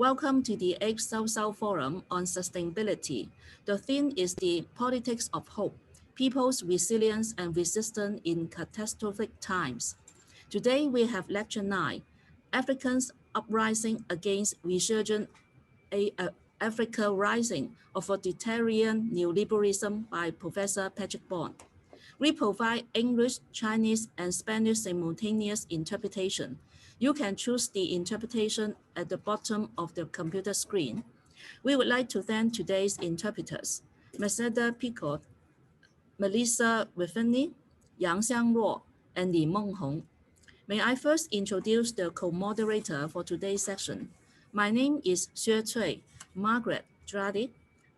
Welcome to the 8th SALL Forum on Sustainability. The theme is the Politics of Hope, People's Resilience and Resistance in Catastrophic Times. Today we have Lecture 9, Africans Uprising Against Resurgent Africa Rising, Authoritarian Neoliberalism by Professor Patrick Bond. We provide English, Chinese, and Spanish simultaneous interpretation. You can choose the interpretation at the bottom of the computer screen. We would like to thank today's interpreters, Mercedes Picot, Melissa Wiffany, Yang Xiangluo, and Li Menghong. May I first introduce the co-moderator for today's session. My name is Xue Cui, Margaret Dradi.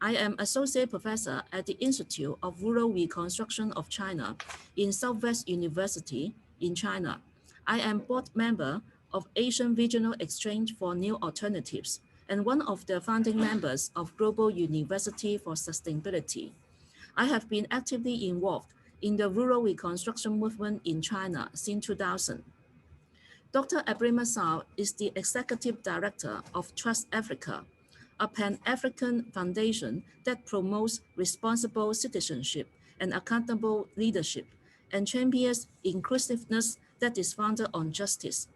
I am Associate Professor at the Institute of Rural Reconstruction of China in Southwest University in China. I am board member of Asian Regional Exchange for New Alternatives and one of the founding members of Global University for Sustainability. I have been actively involved in the rural reconstruction movement in China since 2000. Dr. Ebrima is the Executive Director of Trust Africa, a Pan-African foundation that promotes responsible citizenship and accountable leadership and champions inclusiveness that is founded on justice.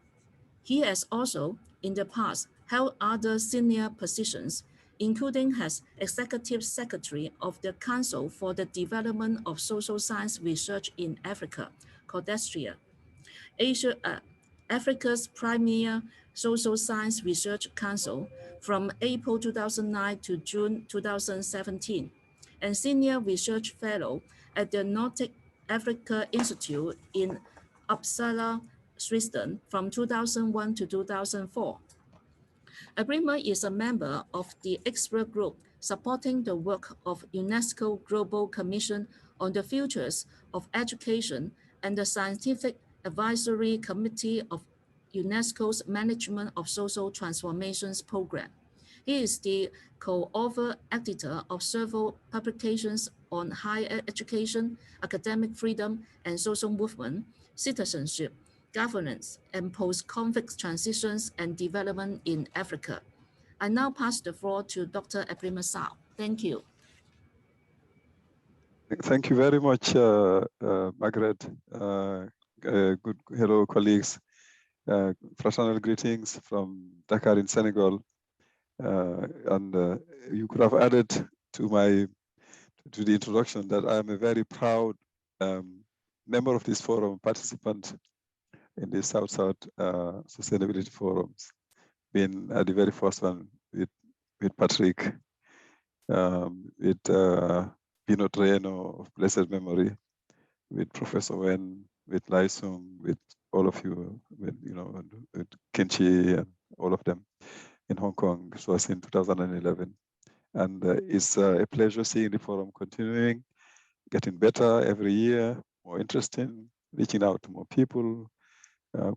He has also, in the past, held other senior positions, including as Executive Secretary of the Council for the Development of Social Science Research in Africa, CATASTROPHIC, Africa's premier social science research council from April 2009 to June 2017, and senior research fellow at the Nordic Africa Institute in Uppsala, Switzerland from 2001 to 2004. Ebrima is a member of the expert group supporting the work of UNESCO Global Commission on the Futures of Education and the Scientific Advisory Committee of UNESCO's Management of Social Transformations Program. He is the co-author editor of several publications on higher education, academic freedom and social movement, citizenship, governance, and post-conflict transitions and development in Africa. I now pass the floor to Dr. Ebrima. Thank you. Thank you very much, Margaret. Hello, colleagues. Fraternal greetings from Dakar in Senegal. You could have added to the introduction that I am a very proud member of this forum, participant in the South-South Sustainability Forums. Been at the very first one with Patrick, with Pino Treno of blessed memory, with Professor Wen, with Lai Sung, with all of you, with Kenchi and all of them in Hong Kong. This was in 2011. And it's a pleasure seeing the forum continuing, getting better every year, more interesting, reaching out to more people,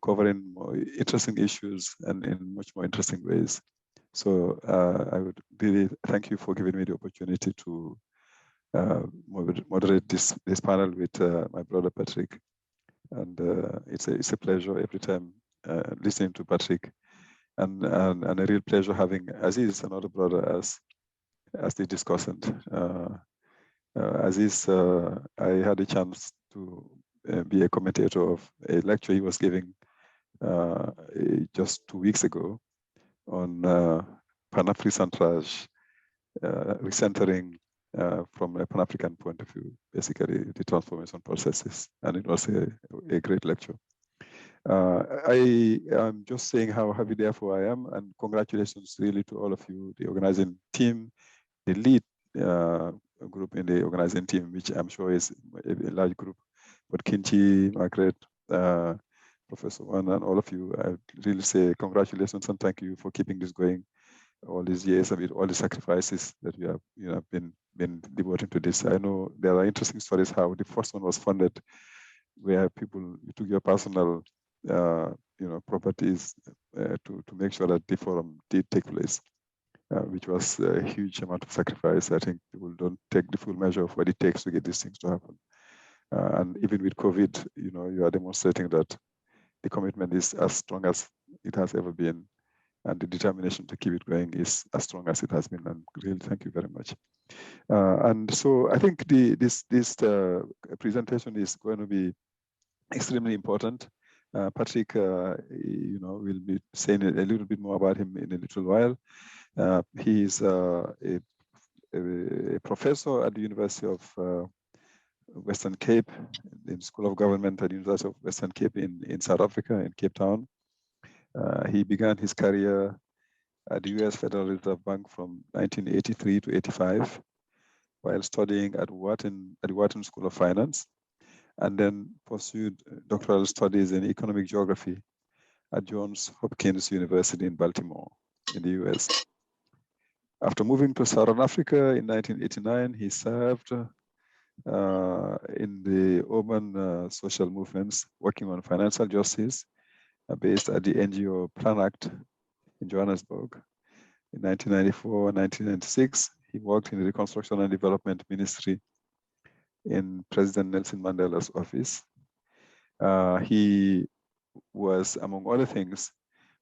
covering more interesting issues and in much more interesting ways. So I would really thank you for giving me the opportunity to moderate this panel with my brother Patrick. And it's a pleasure every time listening to Patrick, and a real pleasure having Aziz, another brother, as the discussant. Aziz, I had a chance to be a commentator of a lecture he was giving just 2 weeks ago on Pan-Africanage, recentering from a Pan-African point of view, basically the transformation processes, and it was a great lecture. I am just saying how happy therefore I am, and congratulations really to all of you, the organizing team, the lead group in the organizing team, which I'm sure is a large group, but Kinchi, Margaret, Professor Wan, and all of you, I really say congratulations and thank you for keeping this going all these years, and with all the sacrifices that you have been devoting to this. I know there are interesting stories how the first one was funded, where you took your personal properties to make sure that the forum did take place, which was a huge amount of sacrifice. I think people don't take the full measure of what it takes to get these things to happen. And even with COVID, you are demonstrating that the commitment is as strong as it has ever been and the determination to keep it going is as strong as it has been. And really, thank you very much. And so I think this presentation is going to be extremely important. Patrick, will be saying a little bit more about him in a little while. He is a professor at the University of Western Cape, in the School of Government at the University of Western Cape in South Africa, in Cape Town. He began his career at the US Federal Reserve Bank from 1983 to 85, while studying at the Wharton School of Finance, and then pursued doctoral studies in economic geography at Johns Hopkins University in Baltimore, in the US. After moving to Southern Africa in 1989, he served in the urban social movements, working on financial justice, based at the NGO Plan Act in Johannesburg. In 1994 and 1996, he worked in the Reconstruction and Development Ministry in President Nelson Mandela's office. He was, among other things,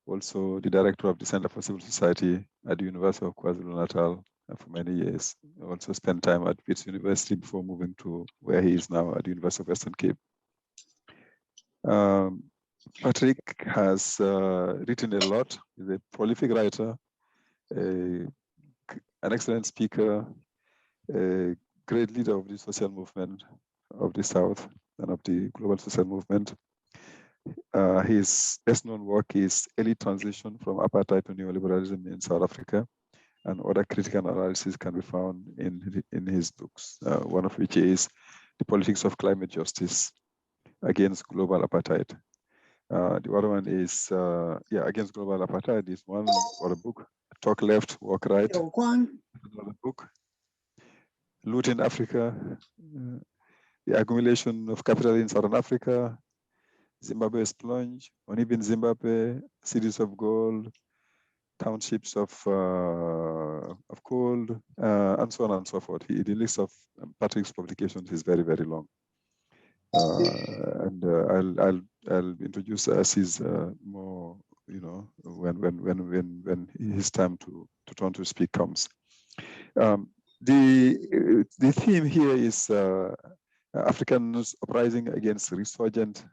also the director of the Center for Civil Society at the University of KwaZulu-Natal for many years. He also spent time at Wits University before moving to where he is now at the University of Western Cape. Patrick has written a lot. He's a prolific writer, an excellent speaker, a great leader of the social movement of the South and of the global social movement. His best known work is Early Transition from Apartheid to Neoliberalism in South Africa, and other critical analysis can be found in his books, one of which is The Politics of Climate Justice Against Global Apartheid. The other one is, Against Global Apartheid is one other book, Talk Left, Walk Right, another book. Loot in Africa, The Accumulation of Capital in Southern Africa, Zimbabwe's Plunge, Uneven Zimbabwe, Cities of Gold, Townships of Gold, and so on and so forth. The list of Patrick's publications is very, very long. I'll introduce Aziz more, when his time to turn to speak comes. The theme here is Africans uprising against resurgent,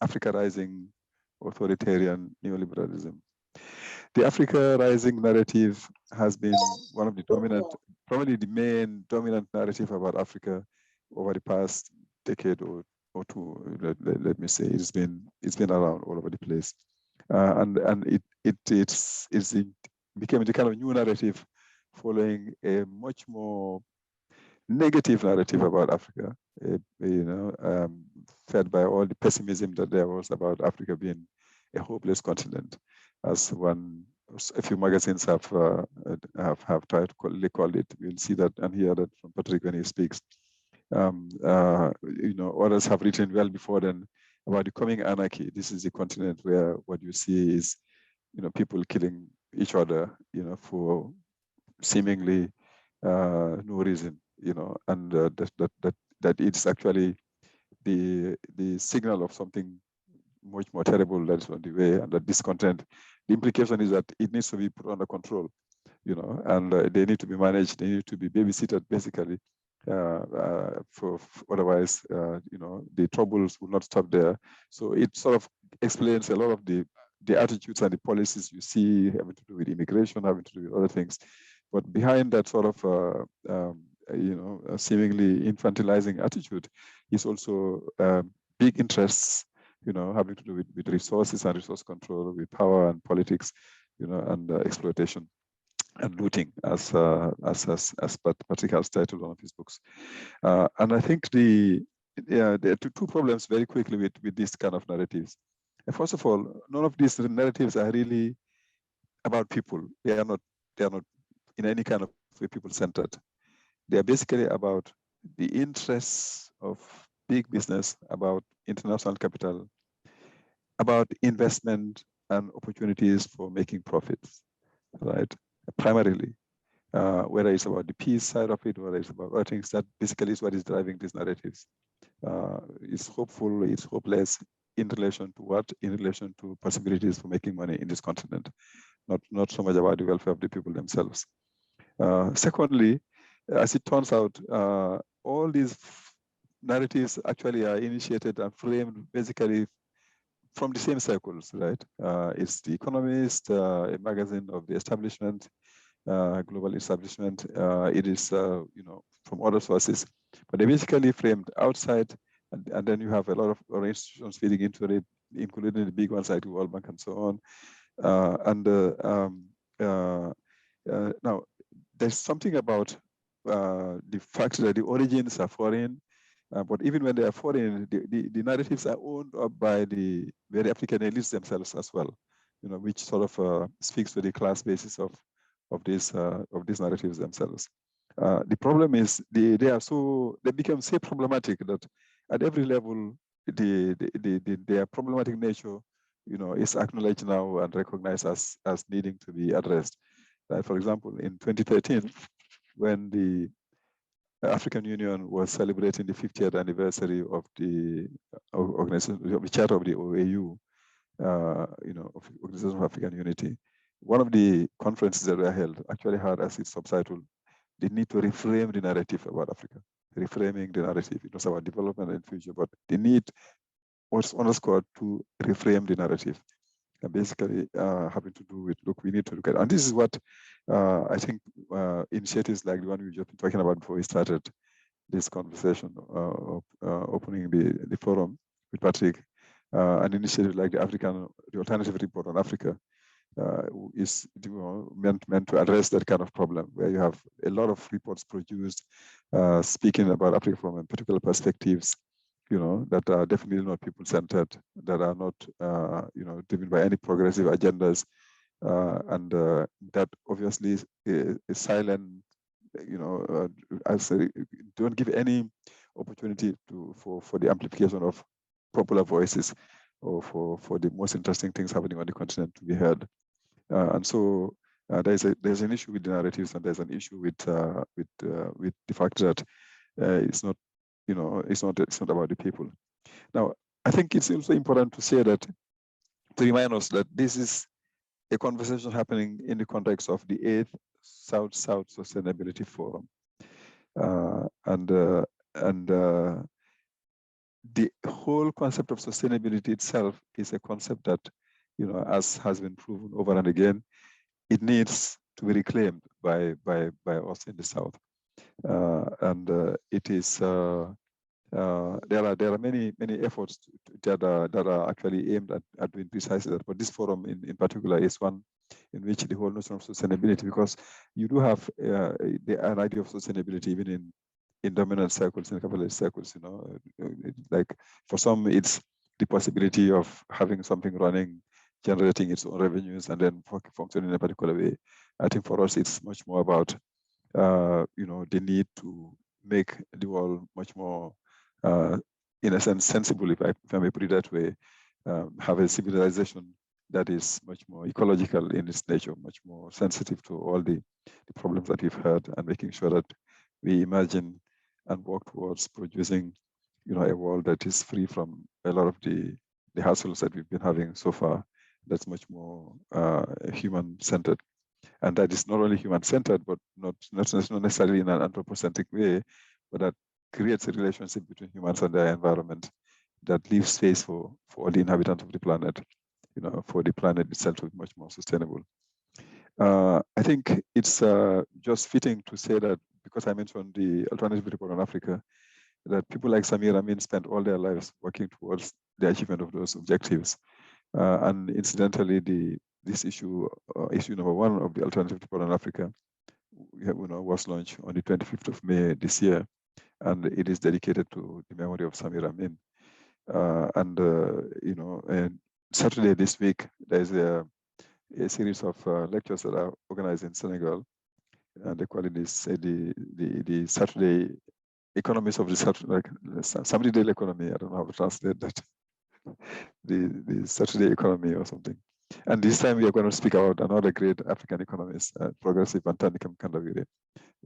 Africa rising, authoritarian neoliberalism. The Africa rising narrative has been one of the dominant, probably the main dominant narrative about Africa over the past decade or two. Let me say it's been around all over the place, and it became the kind of new narrative following a much more negative narrative about Africa, fed by all the pessimism that there was about Africa being a hopeless continent, as a few magazines have tried to call it. We'll see that and hear that from Patrick when he speaks. Others have written well before then about the coming anarchy. This is a continent where what you see is, people killing each other, for seemingly no reason, and that it's actually the signal of something much more terrible that is on the way, and that this content, the implication is that it needs to be put under control, and they need to be managed, they need to be babysitted basically, for otherwise, the troubles will not stop there. So it sort of explains a lot of the attitudes and the policies you see having to do with immigration, having to do with other things. But behind that sort of, seemingly infantilizing attitude is also big interests, having to do with resources and resource control, with power and politics, and exploitation and looting, as Patrick has titled one of his books. And I think there are two problems very quickly with this kind of narratives. And first of all, none of these narratives are really about people. They are not in any kind of way people-centered. They are basically about the interests of big business, about international capital, about investment and opportunities for making profits, right? Primarily, whether it's about the peace side of it, whether it's about other things, that basically is what is driving these narratives. It's hopeful, it's hopeless, in relation to what? In relation to possibilities for making money in this continent. not so much about the welfare of the people themselves. Secondly, as it turns out, all these narratives actually are initiated and framed basically from the same circles, right? It's The Economist, a magazine of the establishment, global establishment. It is, from other sources, but they basically framed outside, and then you have a lot of other institutions feeding into it, including the big ones like the World Bank and so on. Now, there's something about the fact that the origins are foreign, but even when they are foreign, the narratives are owned up by the very African elites themselves as well, which sort of speaks to the class basis of these narratives themselves. The problem is they become so problematic that at every level their problematic nature is acknowledged now and recognized as needing to be addressed. For example, in 2013, when the African Union was celebrating the 50th anniversary of the organization, of the Charter of the OAU, of Organization of African Unity, one of the conferences that were held actually had as its subtitle, "The need to reframe the narrative about Africa." Reframing the narrative. It was about development and future, but the need was underscored to reframe the narrative. And basically having to do with, look, we need to look at, and this is what I think initiatives like the one we've just been talking about before we started this conversation, opening the forum with Patrick, an initiative like the Alternative Report on Africa is meant to address that kind of problem, where you have a lot of reports produced speaking about Africa from particular perspectives, that are definitely not people-centered, that are not, driven by any progressive agendas, and that obviously is silent, don't give any opportunity for the amplification of popular voices or for the most interesting things happening on the continent to be heard. And so there's an issue with the narratives, and there's an issue with the fact that it's not about the people. Now, I think it's also important to say that, to remind us that this is a conversation happening in the context of the 8th South-South Sustainability Forum. And the whole concept of sustainability itself is a concept that, as has been proven over and again, it needs to be reclaimed by us in the South. It is there are many efforts that are actually aimed at doing precisely that. But this forum in particular is one in which the whole notion of sustainability, because you do have an idea of sustainability even in dominant circles, in capitalist circles. Like for some, it's the possibility of having something running, generating its own revenues, and then functioning in a particular way. I think for us, it's much more about the need to make the world much more, in a sense, sensible, if I may put it that way, have a civilization that is much more ecological in its nature, much more sensitive to all the problems that we've heard, and making sure that we imagine and work towards producing, a world that is free from a lot of the hassles that we've been having so far. That's much more human-centered. And that is not only human-centered, but not necessarily in an anthropocentric way, but that creates a relationship between humans and their environment that leaves space for all the inhabitants of the planet, for the planet itself to be much more sustainable. I think it's just fitting to say that, because I mentioned the Alternative Report on Africa, that people like Samir Amin spent all their lives working towards the achievement of those objectives. And incidentally, this issue number 1 of the Alternative Report on Africa, was launched on the 25th of May this year, and it is dedicated to the memory of Samir Amin. And Saturday this week, there's a series of lectures that are organized in Senegal, and they call it the Saturday Economists of the Saturday economy. I don't know how to translate that. the Saturday economy or something. And this time we are going to speak about another great African economist, progressive Antani Kandawire,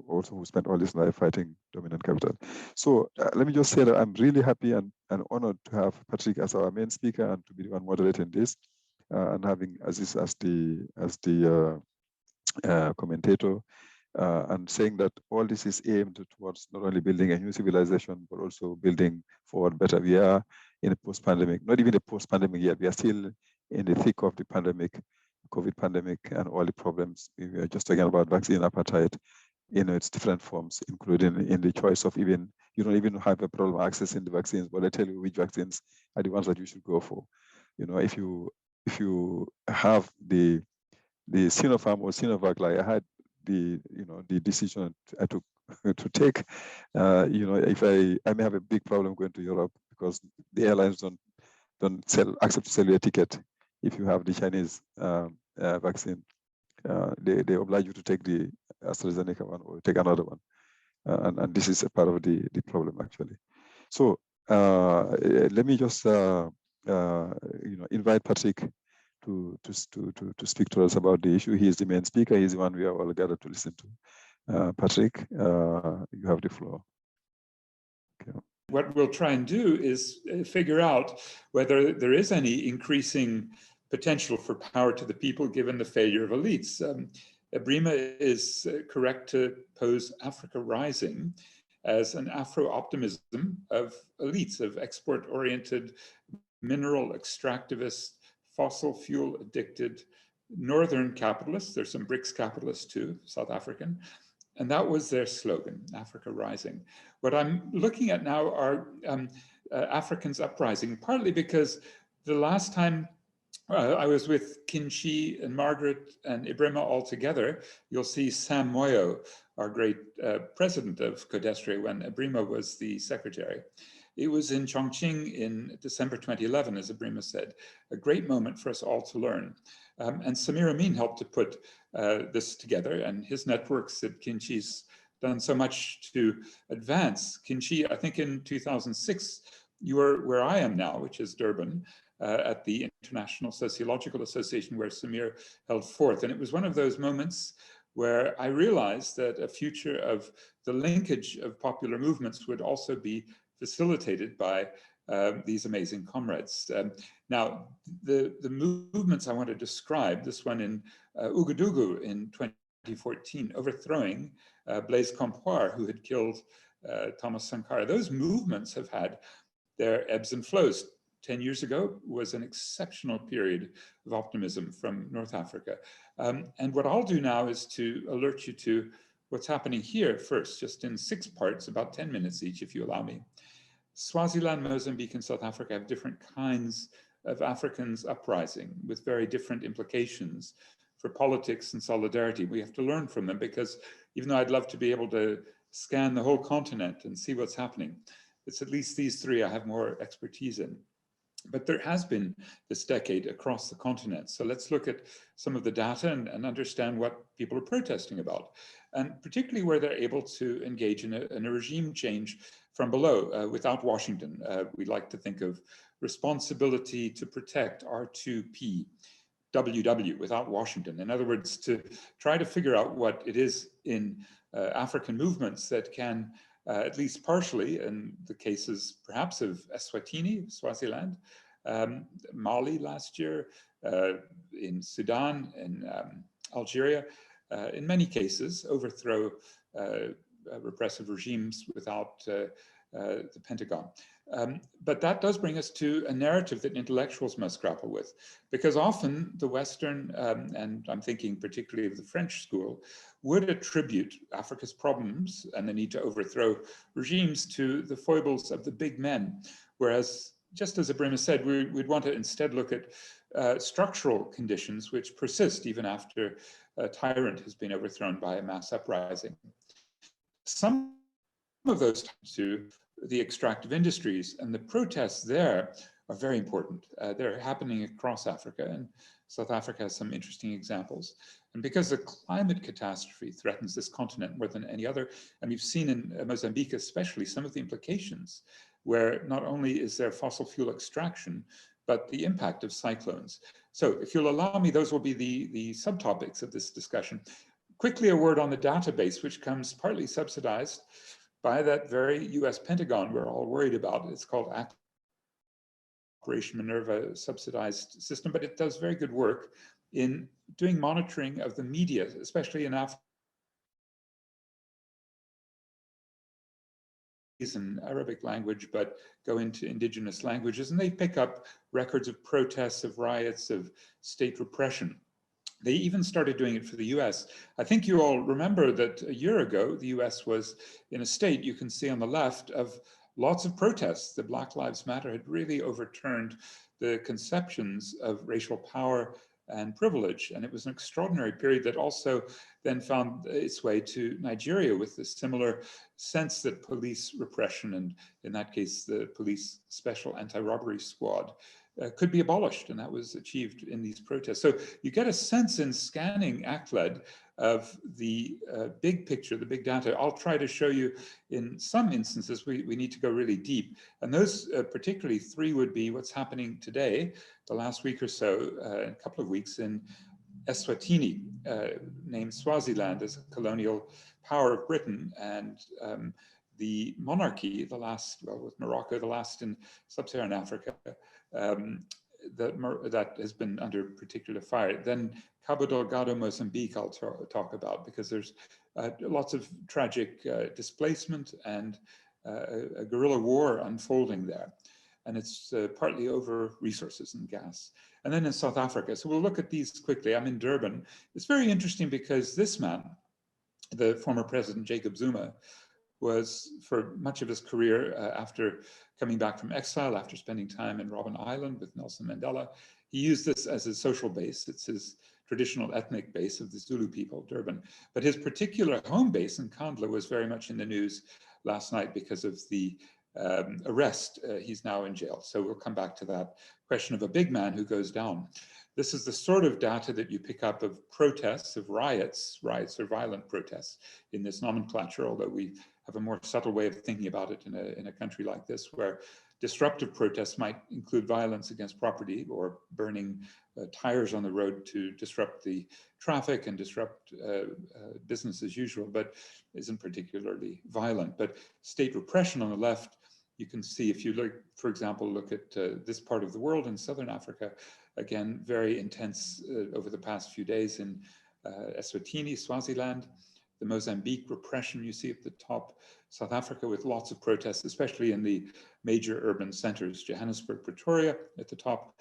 also who spent all his life fighting dominant capital. So let me just say that I'm really happy and honored to have Patrick as our main speaker and to be the one moderating this. and having Aziz as the commentator, and saying that all this is aimed towards not only building a new civilization, but also building forward better. We are in a post-pandemic, not even a post-pandemic yet. We are still in the thick of the pandemic, COVID pandemic, and all the problems. We are just talking about vaccine appetite in its different forms, including in the choice of even, you don't even have a problem accessing the vaccines, but they tell you which vaccines are the ones that you should go for. You know, if you have the Sinopharm or Sinovac, like I had the decision I took to take, if I may have a big problem going to Europe because the airlines don't accept to sell you a ticket if you have the Chinese vaccine. They oblige you to take the AstraZeneca one or take another one, and this is a part of the problem actually. So let me just invite Patrick to speak to us about the issue. He is the main speaker. He's the one we are all gathered to listen to. Patrick, you have the floor. Okay. What we'll try and do is figure out whether there is any increasing potential for power to the people given the failure of elites. Ebrima is correct to pose Africa Rising as an Afro-optimism of elites, of export-oriented, mineral extractivist, fossil fuel addicted northern capitalists. There's some BRICS capitalists too, South African. And that was their slogan, Africa Rising. What I'm looking at now are Africans uprising, partly because the last time I was with Kinchi and Margaret and Ebrima all together, you'll see Sam Moyo, our great president of CATASTROPHIC, when Ebrima was the secretary. It was in Chongqing in December 2011, as Ebrima said, a great moment for us all to learn. And Samir Amin helped to put this together, and his networks at Kinchi's done so much to advance. Kinchi, I think in 2006, you were where I am now, which is Durban, at the International Sociological Association where Samir held forth. And it was one of those moments where I realized that a future of the linkage of popular movements would also be facilitated by these amazing comrades. Now, the movements I want to describe, this one in Ouagadougou in 2014, overthrowing Blaise Compaoré, who had killed Thomas Sankara. Those movements have had their ebbs and flows. 10 years ago was an exceptional period of optimism from North Africa. And what I'll do now is to alert you to what's happening here first, just in 6 parts, about 10 minutes each, if you allow me. Swaziland, Mozambique, and South Africa have different kinds of Africans uprising with very different implications for politics and solidarity. We have to learn from them because even though I'd love to be able to scan the whole continent and see what's happening, it's at least these 3 I have more expertise in. But there has been this decade across the continent. So let's look at some of the data and understand what people are protesting about. And particularly where they're able to engage in a regime change from below without Washington. We like to think of responsibility to protect, R2P, WW, without Washington. In other words, to try to figure out what it is in African movements that can at least partially, in the cases perhaps of Eswatini, Swaziland, Mali last year, in Sudan, in Algeria, in many cases, overthrow repressive regimes without the Pentagon. But that does bring us to a narrative that intellectuals must grapple with, because often the Western, and I'm thinking particularly of the French school, would attribute Africa's problems and the need to overthrow regimes to the foibles of the big men. Whereas, just as Ebrima said, we'd want to instead look at structural conditions which persist even after a tyrant has been overthrown by a mass uprising. Some of those to the extractive industries, and the protests there are very important. They're happening across Africa, and South Africa has some interesting examples. And because the climate catastrophe threatens this continent more than any other, and we've seen in Mozambique especially some of the implications, where not only is there fossil fuel extraction, but the impact of cyclones. So if you'll allow me, those will be the subtopics of this discussion. Quickly, a word on the database, which comes partly subsidized by that very US Pentagon we're all worried about. It's called Operation Minerva subsidized system, but it does very good work in doing monitoring of the media, especially in Africa. In Arabic language, but go into indigenous languages, and they pick up records of protests, of riots, of state repression. They even started doing it for the US. I think you all remember that a year ago, the US was in a state, you can see on the left, of lots of protests. The Black Lives Matter had really overturned the conceptions of racial power and privilege. And it was an extraordinary period that also then found its way to Nigeria with a similar sense that police repression, and in that case, the police special anti-robbery squad, could be abolished, and that was achieved in these protests. So you get a sense in scanning ACLED of the big picture, the big data. I'll try to show you in some instances, we need to go really deep. And those particularly three would be what's happening today, the last week or so, a couple of weeks in Eswatini, named Swaziland as a colonial power of Britain, and the monarchy, the last, well, with Morocco, the last in sub-Saharan Africa, that has been under particular fire. Then Cabo Delgado, Mozambique, I'll talk about, because there's lots of tragic displacement and a guerrilla war unfolding there. And it's partly over resources and gas. And then in South Africa, so we'll look at these quickly. I'm in Durban. It's very interesting because this man, the former president Jacob Zuma, was for much of his career after coming back from exile, after spending time in Robben Island with Nelson Mandela, he used this as his social base. It's his traditional ethnic base of the Zulu people, Durban. But his particular home base in Kandla was very much in the news last night because of the arrest. He's now in jail. So we'll come back to that question of a big man who goes down. This is the sort of data that you pick up of protests, of riots or violent protests in this nomenclature, although we have a more subtle way of thinking about it in a country like this, where disruptive protests might include violence against property or burning tires on the road to disrupt the traffic and disrupt business as usual, but isn't particularly violent. But state repression on the left, you can see if you look, for example, look at this part of the world in Southern Africa, again, very intense over the past few days in Eswatini, Swaziland. The Mozambique repression you see at the top, South Africa with lots of protests, especially in the major urban centers, Johannesburg, Pretoria at the top,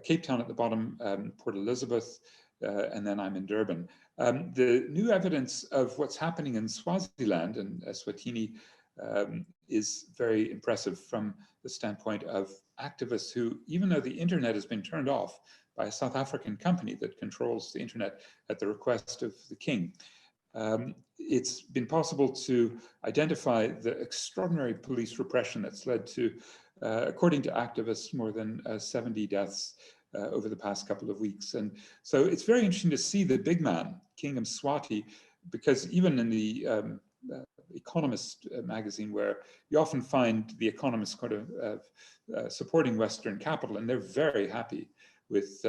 Cape Town at the bottom, Port Elizabeth, and then I'm in Durban. The new evidence of what's happening in Swaziland and Eswatini is very impressive from the standpoint of activists who, even though the internet has been turned off by a South African company that controls the internet at the request of the king, it's been possible to identify the extraordinary police repression that's led to, according to activists, more than 70 deaths over the past couple of weeks. And so it's very interesting to see the big man, King Mswati, because even in the Economist magazine, where you often find the economists kind of supporting Western capital, and they're very happy with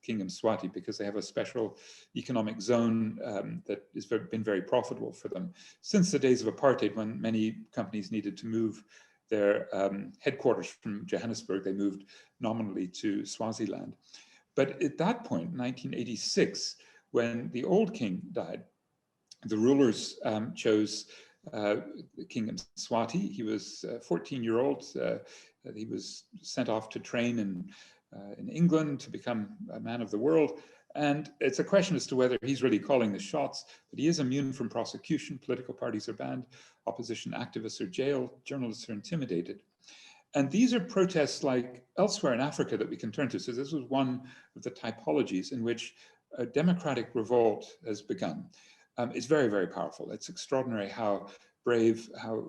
King Mswati because they have a special economic zone that has been very profitable for them since the days of apartheid, when many companies needed to move their headquarters from Johannesburg. They moved nominally to Swaziland. But at that point, 1986, when the old king died, the rulers chose King Mswati. He was a 14-year-old. He was sent off to train in England to become a man of the world. And it's a question as to whether he's really calling the shots, but he is immune from prosecution. Political parties are banned, opposition activists are jailed, journalists are intimidated. And these are protests like elsewhere in Africa that we can turn to. So this was one of the typologies in which a democratic revolt has begun. It's very, very powerful. It's extraordinary how brave, how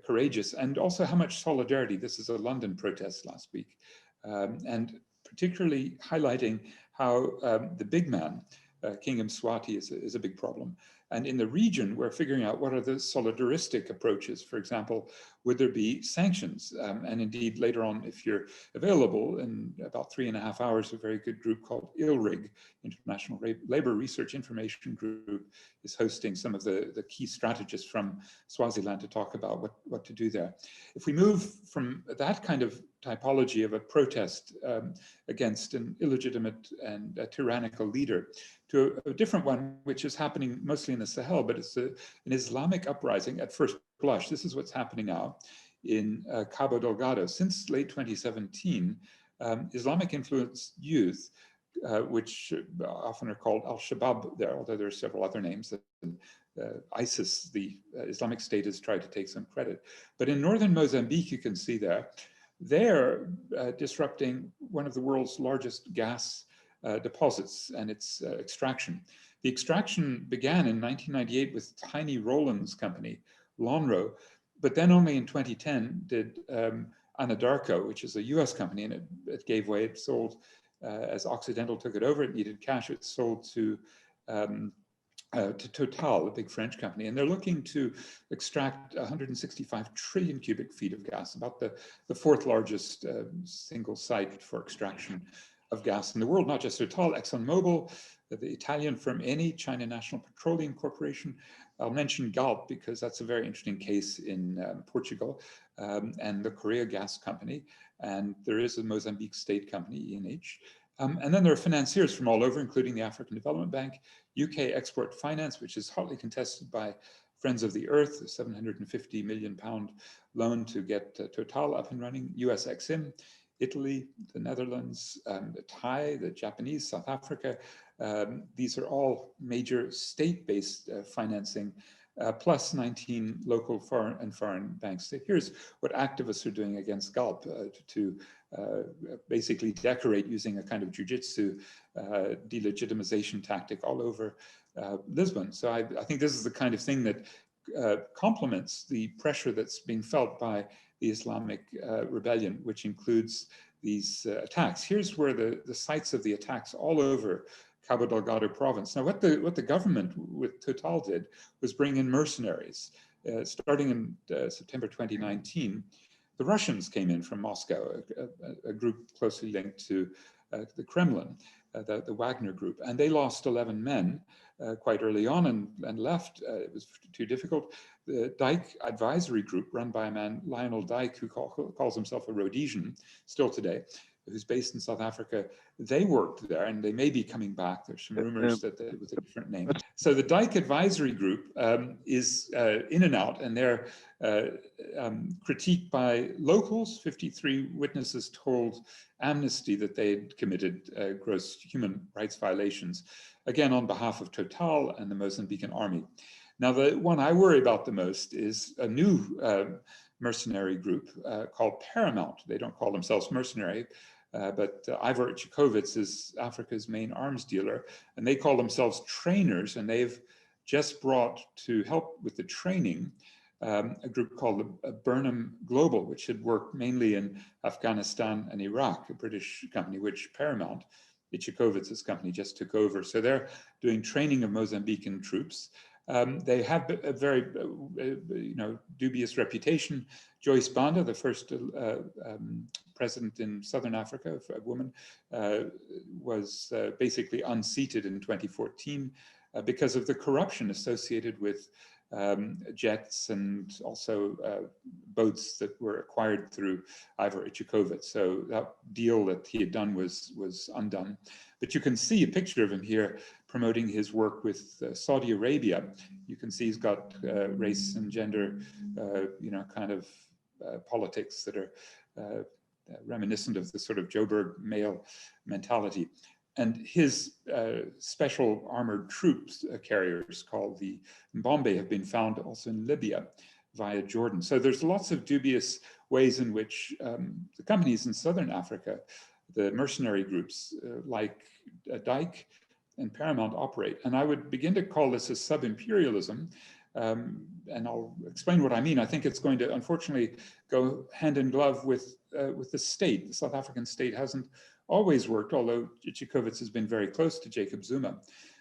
courageous, and also how much solidarity. This is a London protest last week. And particularly highlighting how the big man, King Mswati, is a big problem. And in the region, we're figuring out what are the solidaristic approaches. For example, would there be sanctions? And indeed, later on, if you're available, in about 3.5 hours, a very good group called ILRIG, International Labor Research Information Group, is hosting some of the key strategists from Swaziland to talk about what to do there. If we move from that kind of typology of a protest against an illegitimate and tyrannical leader to a different one, which is happening mostly in the Sahel, but it's an Islamic uprising at first blush. This is what's happening now in Cabo Delgado. Since late 2017, Islamic influenced youth, which often are called Al-Shabaab there, although there are several other names. ISIS, the Islamic State, has tried to take some credit. But in northern Mozambique, you can see there, they're disrupting one of the world's largest gas deposits and its extraction. The extraction began in 1998 with Tiny Roland's company, Lonrho, but then only in 2010 did Anadarko, which is a US company, and it gave way. It sold, as Occidental took it over, it needed cash, it sold to Total, a big French company, and they're looking to extract 165 trillion cubic feet of gas, about the fourth largest single site for extraction of gas in the world. Not just Total, ExxonMobil, the Italian firm Eni, China National Petroleum Corporation. I'll mention Galp because that's a very interesting case in Portugal, and the Korea Gas Company, and there is a Mozambique state company, ENH. And then there are financiers from all over, including the African Development Bank, UK Export Finance, which is hotly contested by Friends of the Earth, a £750 million loan to get Total up and running, US Exim, Italy, the Netherlands, the Thai, the Japanese, South Africa. These are all major state-based financing, plus 19 local foreign banks. So here's what activists are doing against Galp to basically decorate using a kind of jujitsu delegitimization tactic all over Lisbon. So I think this is the kind of thing that complements the pressure that's being felt by the Islamic rebellion, which includes these attacks. Here's where the sites of the attacks all over Cabo Delgado province. Now, what the government with Total did was bring in mercenaries. Starting in September 2019, the Russians came in from Moscow, a group closely linked to the Kremlin, the Wagner group, and they lost 11 men quite early on and left. It was too difficult. The Dyke Advisory Group, run by a man, Lionel Dyke, who calls himself a Rhodesian, still today, who's based in South Africa, they worked there and they may be coming back. There's some rumors that it was a different name. So the Dyke Advisory Group is in and out, and they're critiqued by locals. 53 witnesses told Amnesty that they'd committed gross human rights violations, again, on behalf of Total and the Mozambican army. Now, the one I worry about the most is a new mercenary group called Paramount. They don't call themselves mercenary, but Ivor Ichikowicz is Africa's main arms dealer, and they call themselves trainers, and they've just brought to help with the training a group called Burnham Global, which had worked mainly in Afghanistan and Iraq, a British company, which Paramount, Ichikowicz's company, just took over. So they're doing training of Mozambican troops. They have a very, dubious reputation. Joyce Banda, the first president in Southern Africa, a woman, was basically unseated in 2014 because of the corruption associated with jets and also boats that were acquired through Ivor Ichikowicz. So that deal that he had done was undone. But you can see a picture of him here promoting his work with Saudi Arabia. You can see he's got race and gender, kind of politics that are reminiscent of the sort of Joburg male mentality. And his special armored troops carriers called the Mbombe have been found also in Libya via Jordan. So there's lots of dubious ways in which the companies in Southern Africa, the mercenary groups like Dyke and Paramount operate. And I would begin to call this a sub-imperialism. And I'll explain what I mean. I think it's going to, unfortunately, go hand in glove with the state. The South African state hasn't always worked, although Ichikowicz has been very close to Jacob Zuma.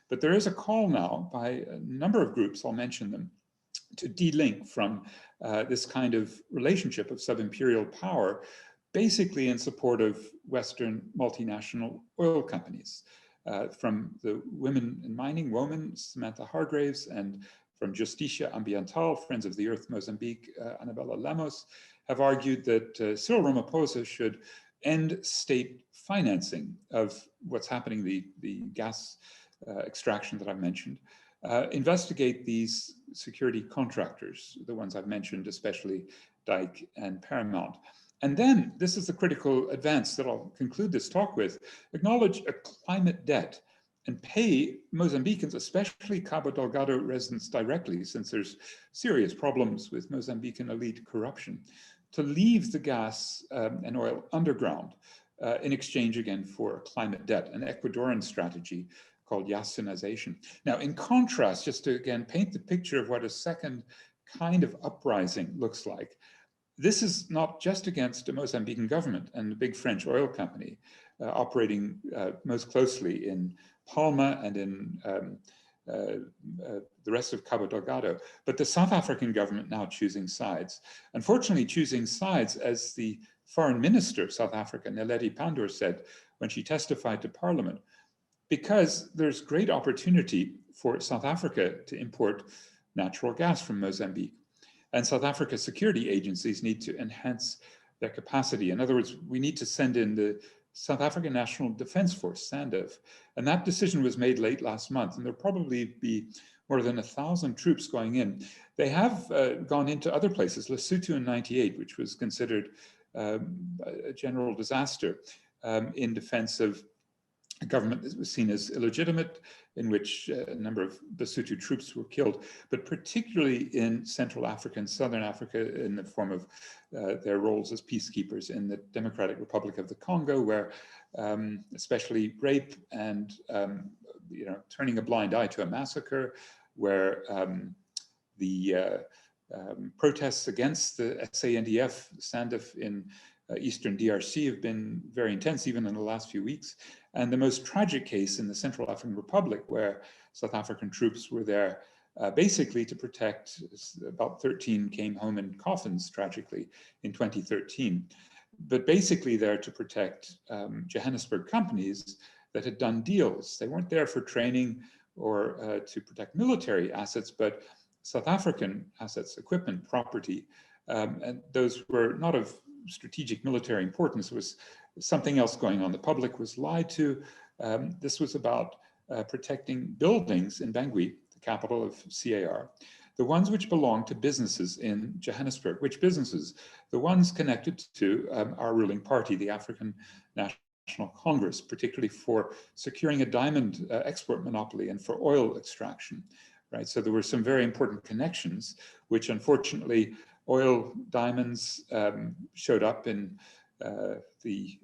But there is a call now by a number of groups, I'll mention them, to de-link from this kind of relationship of sub-imperial power, basically in support of Western multinational oil companies. From the Women in Mining, WOMAN, Samantha Hargraves, and from Justicia Ambiental, Friends of the Earth Mozambique, Annabella Lemos, have argued that Cyril Ramaphosa should end state financing of what's happening, the gas extraction that I've mentioned, investigate these security contractors, the ones I've mentioned, especially Dyke and Paramount. And then, this is the critical advance that I'll conclude this talk with, acknowledge a climate debt and pay Mozambicans, especially Cabo Delgado residents directly, since there's serious problems with Mozambican elite corruption, to leave the gas and oil underground in exchange again for a climate debt, an Ecuadorian strategy called Yasunization. Now, in contrast, just to again paint the picture of what a second kind of uprising looks like, this is not just against the Mozambican government and the big French oil company operating most closely in Palma and in the rest of Cabo Delgado, but the South African government now choosing sides. Unfortunately, choosing sides, as the foreign minister of South Africa, Naledi Pandor, said when she testified to Parliament, because there's great opportunity for South Africa to import natural gas from Mozambique. And South Africa's security agencies need to enhance their capacity. In other words, we need to send in the South African National Defense Force, SANDF. And that decision was made late last month, and there'll probably be more than 1,000 troops going in. They have gone into other places, Lesotho in '98, which was considered a general disaster in defense of a government that was seen as illegitimate, in which a number of Basotho troops were killed, but particularly in Central Africa and Southern Africa in the form of their roles as peacekeepers in the Democratic Republic of the Congo, where especially rape and turning a blind eye to a massacre, where the protests against the SANDF, SANDF in Eastern DRC have been very intense, even in the last few weeks. And the most tragic case in the Central African Republic, where South African troops were there basically to protect, about 13 came home in coffins, tragically, in 2013, but basically there to protect Johannesburg companies that had done deals. They weren't there for training or to protect military assets, but South African assets, equipment, property, and those were not of strategic military importance. It was something else going on. The public was lied to. This was about protecting buildings in Bangui, the capital of CAR, the ones which belong to businesses in Johannesburg. Which businesses? The ones connected to our ruling party, the African National Congress, particularly for securing a diamond export monopoly and for oil extraction, right? So there were some very important connections, which unfortunately oil diamonds showed up in the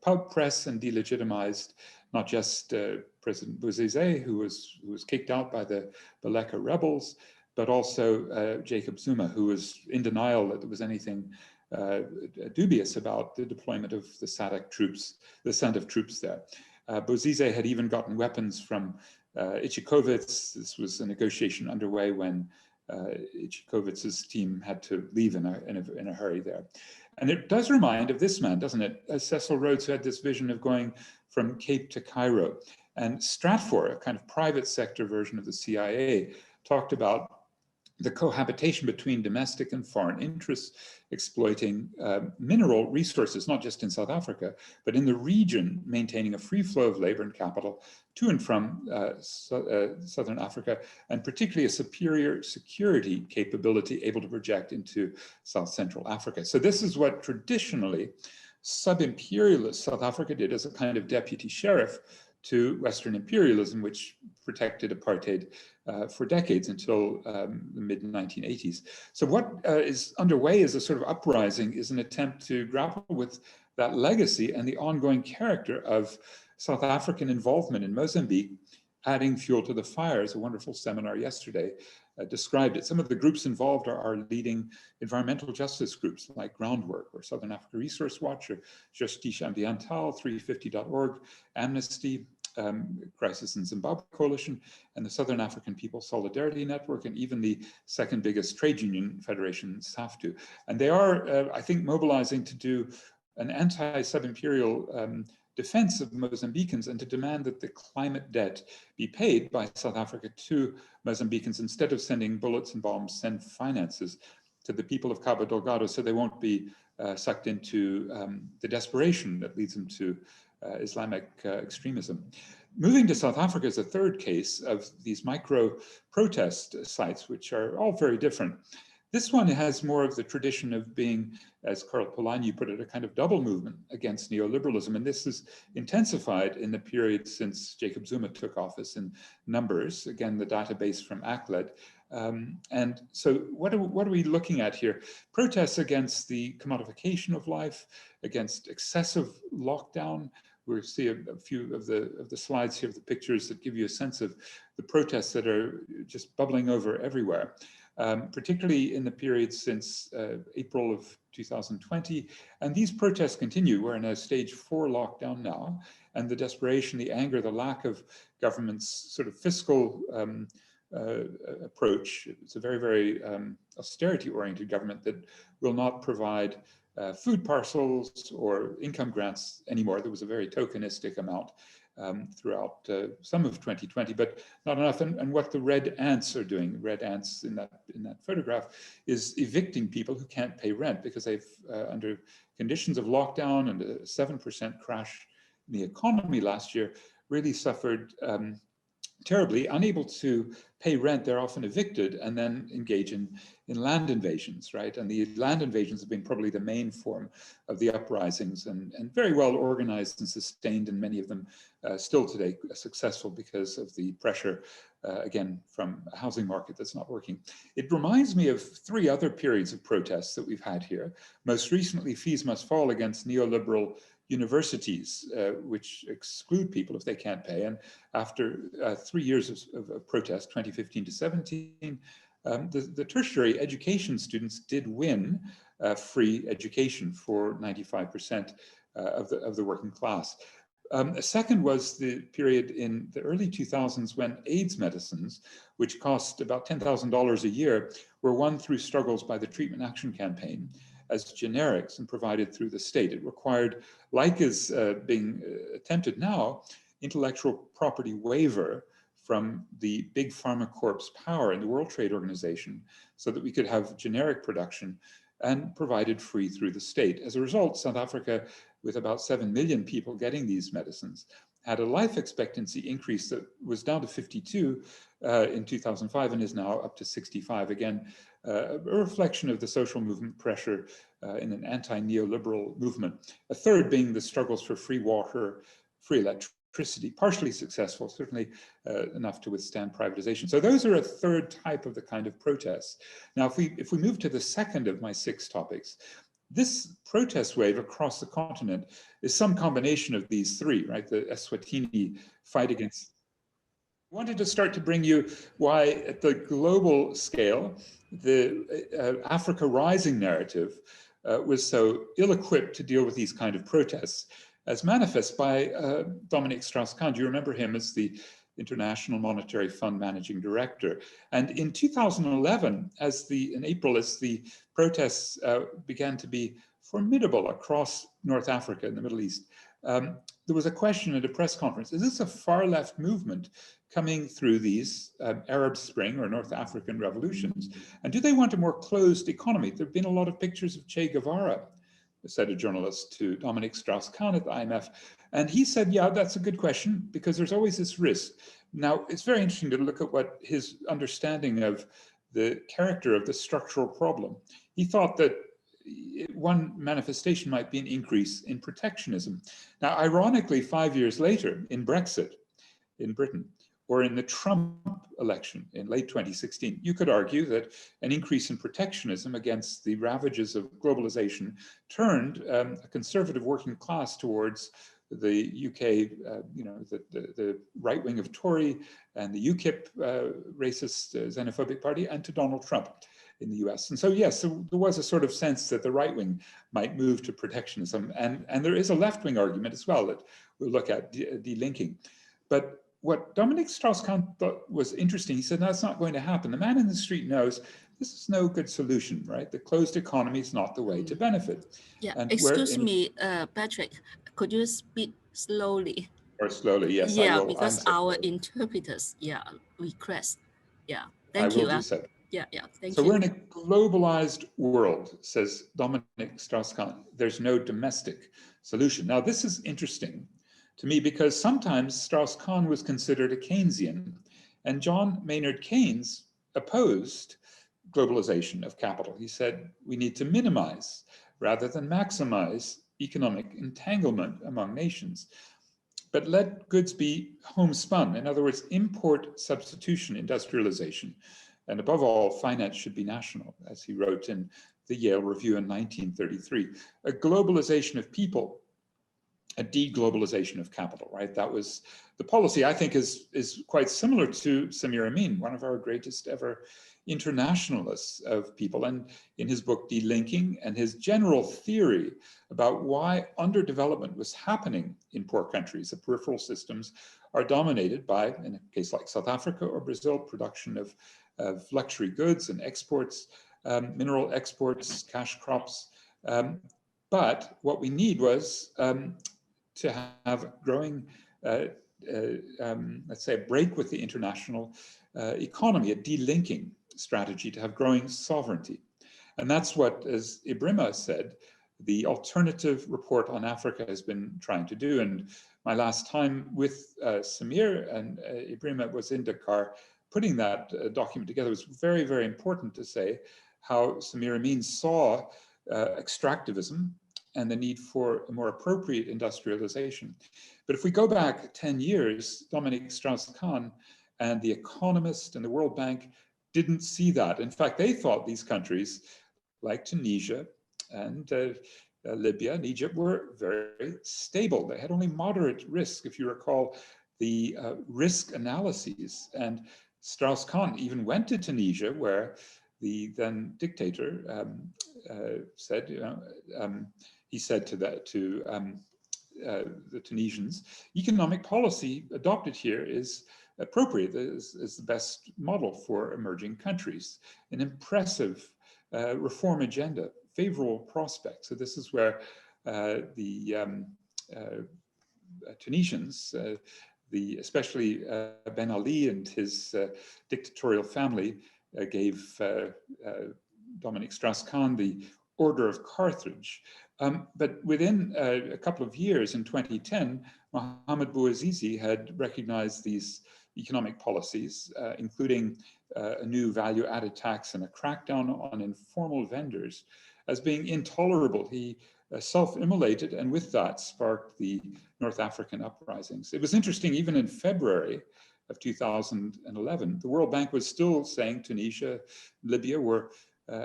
pulp press and delegitimized not just President Bozizé, who was kicked out by the Baleka rebels, but also Jacob Zuma, who was in denial that there was anything dubious about the deployment of the SADC troops, the SANDF troops there. Bozizé had even gotten weapons from Ichikovic. This was a negotiation underway when Ichikovic's team had to leave in a hurry there. And it does remind of this man, doesn't it? Cecil Rhodes, who had this vision of going from Cape to Cairo. And Stratfor, a kind of private sector version of the CIA, talked about the cohabitation between domestic and foreign interests, exploiting mineral resources, not just in South Africa, but in the region, maintaining a free flow of labor and capital to and from Southern Africa, and particularly a superior security capability able to project into South Central Africa. So this is what traditionally sub-imperialist South Africa did as a kind of deputy sheriff to Western imperialism, which protected apartheid for decades until the mid-1980s. So what is underway as a sort of uprising is an attempt to grapple with that legacy and the ongoing character of South African involvement in Mozambique, adding fuel to the fire, as a wonderful seminar yesterday described it. Some of the groups involved are leading environmental justice groups like Groundwork or Southern Africa Resource Watch or Justicia Ambiental, 350.org, Amnesty, Crisis in Zimbabwe Coalition, and the Southern African People's Solidarity Network, and even the second biggest trade union federation, SAFTU. And they are, I think, mobilizing to do an anti-sub-imperial defense of Mozambicans and to demand that the climate debt be paid by South Africa to Mozambicans. Instead of sending bullets and bombs, send finances to the people of Cabo Delgado so they won't be sucked into the desperation that leads them to Islamic extremism. Moving to South Africa is a third case of these micro protest sites, which are all very different. This one has more of the tradition of being, as Karl Polanyi put it, a kind of double movement against neoliberalism. And this is intensified in the period since Jacob Zuma took office in numbers, again, the database from ACLED. And so what are we looking at here? Protests against the commodification of life, against excessive lockdown. We'll see a few of the slides here, of the pictures that give you a sense of the protests that are just bubbling over everywhere. Particularly in the period since April of 2020. And these protests continue. We're in a stage 4 lockdown now, and the desperation, the anger, the lack of government's sort of fiscal approach. It's a very, very austerity-oriented government that will not provide food parcels or income grants anymore. There was a very tokenistic amount throughout some of 2020, but not enough. And what the red ants are doing, red ants in that photograph, is evicting people who can't pay rent because they've, under conditions of lockdown and a 7% crash in the economy last year, really suffered terribly. Unable to pay rent, they're often evicted and then engage in land invasions, right? And the land invasions have been probably the main form of the uprisings, and very well organized and sustained, and many of them still today successful because of the pressure, again, from a housing market that's not working. It reminds me of 3 other periods of protests that we've had here. Most recently, Fees Must Fall against neoliberal universities, which exclude people if they can't pay. And after 3 years of protest, 2015 to 17, the tertiary education students did win free education for 95% of the working class. A second was the period in the early 2000s when AIDS medicines, which cost about $10,000 a year, were won through struggles by the Treatment Action Campaign as generics and provided through the state. It required, like is being attempted now, intellectual property waiver from the big pharma corp's power in the World Trade Organization so that we could have generic production and provided free through the state. As a result, South Africa, with about 7 million people getting these medicines, had a life expectancy increase that was down to 52 in 2005 and is now up to 65. Again, a reflection of the social movement pressure in an anti-neoliberal movement. A third being the struggles for free water, free electricity, partially successful, certainly enough to withstand privatization. So those are a third type of the kind of protests. Now, if we move to the second of my 6 topics, this protest wave across the continent is some combination of these 3, right? The Eswatini fight against. I wanted to start to bring you why, at the global scale, the Africa Rising narrative was so ill-equipped to deal with these kind of protests, as manifest by Dominique Strauss-Kahn. Do you remember him as the International Monetary Fund Managing Director? And in 2011, in April, as the protests began to be formidable across North Africa and the Middle East, there was a question at a press conference: is this a far-left movement coming through these Arab Spring or North African revolutions? And do they want a more closed economy? There have been a lot of pictures of Che Guevara, said a journalist to Dominique Strauss-Kahn at the IMF. And he said, yeah, that's a good question, because there's always this risk. Now, it's very interesting to look at what his understanding of the character of the structural problem. He thought that one manifestation might be an increase in protectionism. Now, ironically, 5 years later, in Brexit in Britain, or in the Trump election in late 2016, you could argue that an increase in protectionism against the ravages of globalization turned a conservative working class towards the UK, the right wing of Tory and the UKIP racist xenophobic party, and to Donald Trump in the US. And so, yes, so there was a sort of sense that the right wing might move to protectionism. And there is a left wing argument as well that we'll look at, delinking. But what Dominique Strauss-Kahn thought was interesting, he said, no, that's not going to happen. The man in the street knows this is no good solution, right? The closed economy is not the way to benefit. Yeah, And excuse me, Patrick, could you speak slowly? Or slowly, yes, I Yeah, will. because our interpreters, request. Yeah, thank you. I will do so. Yeah, thank so you. So we're in a globalized world, says Dominique Strauss-Kahn. There's no domestic solution. Now, this is interesting to me because sometimes Strauss-Kahn was considered a Keynesian, and John Maynard Keynes opposed globalization of capital. He said we need to minimize rather than maximize economic entanglement among nations, but let goods be homespun. In other words, import substitution industrialization. And above all, finance should be national, as he wrote in the Yale Review in 1933. A globalization of people, a deglobalization of capital, right? That was the policy, I think, is quite similar to Samir Amin, one of our greatest ever internationalists of people. And in his book, Delinking, and his general theory about why underdevelopment was happening in poor countries, the peripheral systems are dominated by, in a case like South Africa or Brazil, production of luxury goods and exports, mineral exports, cash crops. But what we need was to have growing, let's say, a break with the international economy, a delinking strategy to have growing sovereignty. And that's what, as Ebrima said, the alternative report on Africa has been trying to do. And my last time with Samir and Ebrima was in Dakar, putting that document together was very, very important to say how Samir Amin saw extractivism and the need for a more appropriate industrialization. But if we go back 10 years, Dominique Strauss-Kahn and The Economist and the World Bank didn't see that. In fact, they thought these countries like Tunisia and Libya and Egypt were very stable. They had only moderate risk, if you recall the risk analyses. And Strauss-Kahn even went to Tunisia, where the then dictator said, he said to the Tunisians, economic policy adopted here is appropriate, is the best model for emerging countries. An impressive reform agenda, favorable prospects. So this is where the Tunisians, especially Ben Ali and his dictatorial family, gave Dominique Strauss-Kahn the Order of Carthage. But within a couple of years, in 2010, Mohamed Bouazizi had recognized these economic policies, including a new value-added tax and a crackdown on informal vendors, as being intolerable. He self-immolated, and with that sparked the North African uprisings. It was interesting, even in February of 2011, the World Bank was still saying Tunisia, Libya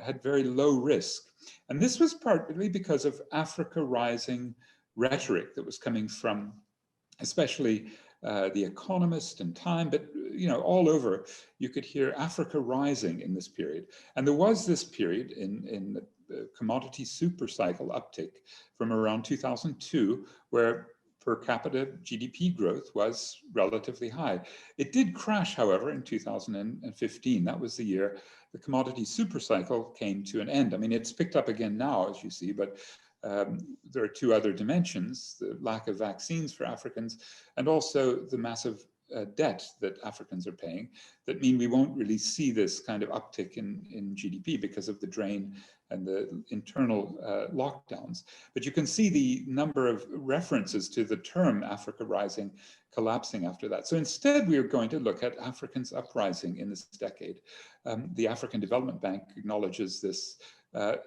had very low risk. And this was partly because of Africa Rising rhetoric that was coming from especially The Economist and Time, but all over, you could hear Africa rising in this period. And there was this period in the commodity super cycle uptick from around 2002, where per capita GDP growth was relatively high. It did crash, however, in 2015. That was the year the commodity super cycle came to an end. I mean, it's picked up again now, as you see, but there are two other dimensions: the lack of vaccines for Africans, and also the massive debt that Africans are paying, that mean we won't really see this kind of uptick in GDP because of the drain and the internal lockdowns. But you can see the number of references to the term Africa Rising collapsing after that. So instead, we are going to look at Africans uprising in this decade. The African Development Bank acknowledges this.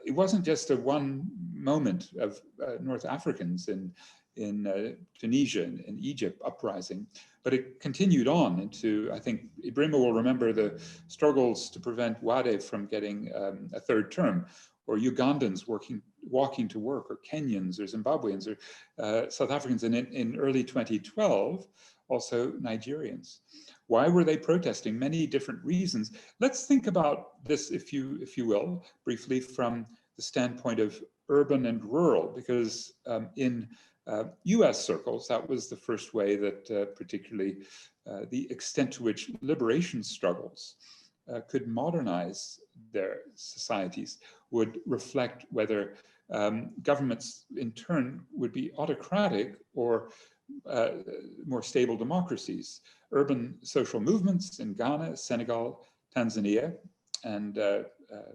It wasn't just a one moment of North Africans in Tunisia and Egypt uprising, but it continued on into, I think Ebrima will remember the struggles to prevent Wade from getting a third term, or Ugandans walking to work, or Kenyans or Zimbabweans or South Africans, and in early 2012, also Nigerians. Why were they protesting? Many different reasons. Let's think about this, if you will, briefly from the standpoint of urban and rural, because in US circles, that was the first way that particularly the extent to which liberation struggles could modernize their societies would reflect whether governments in turn would be autocratic or more stable democracies. Urban social movements in Ghana, Senegal, Tanzania, and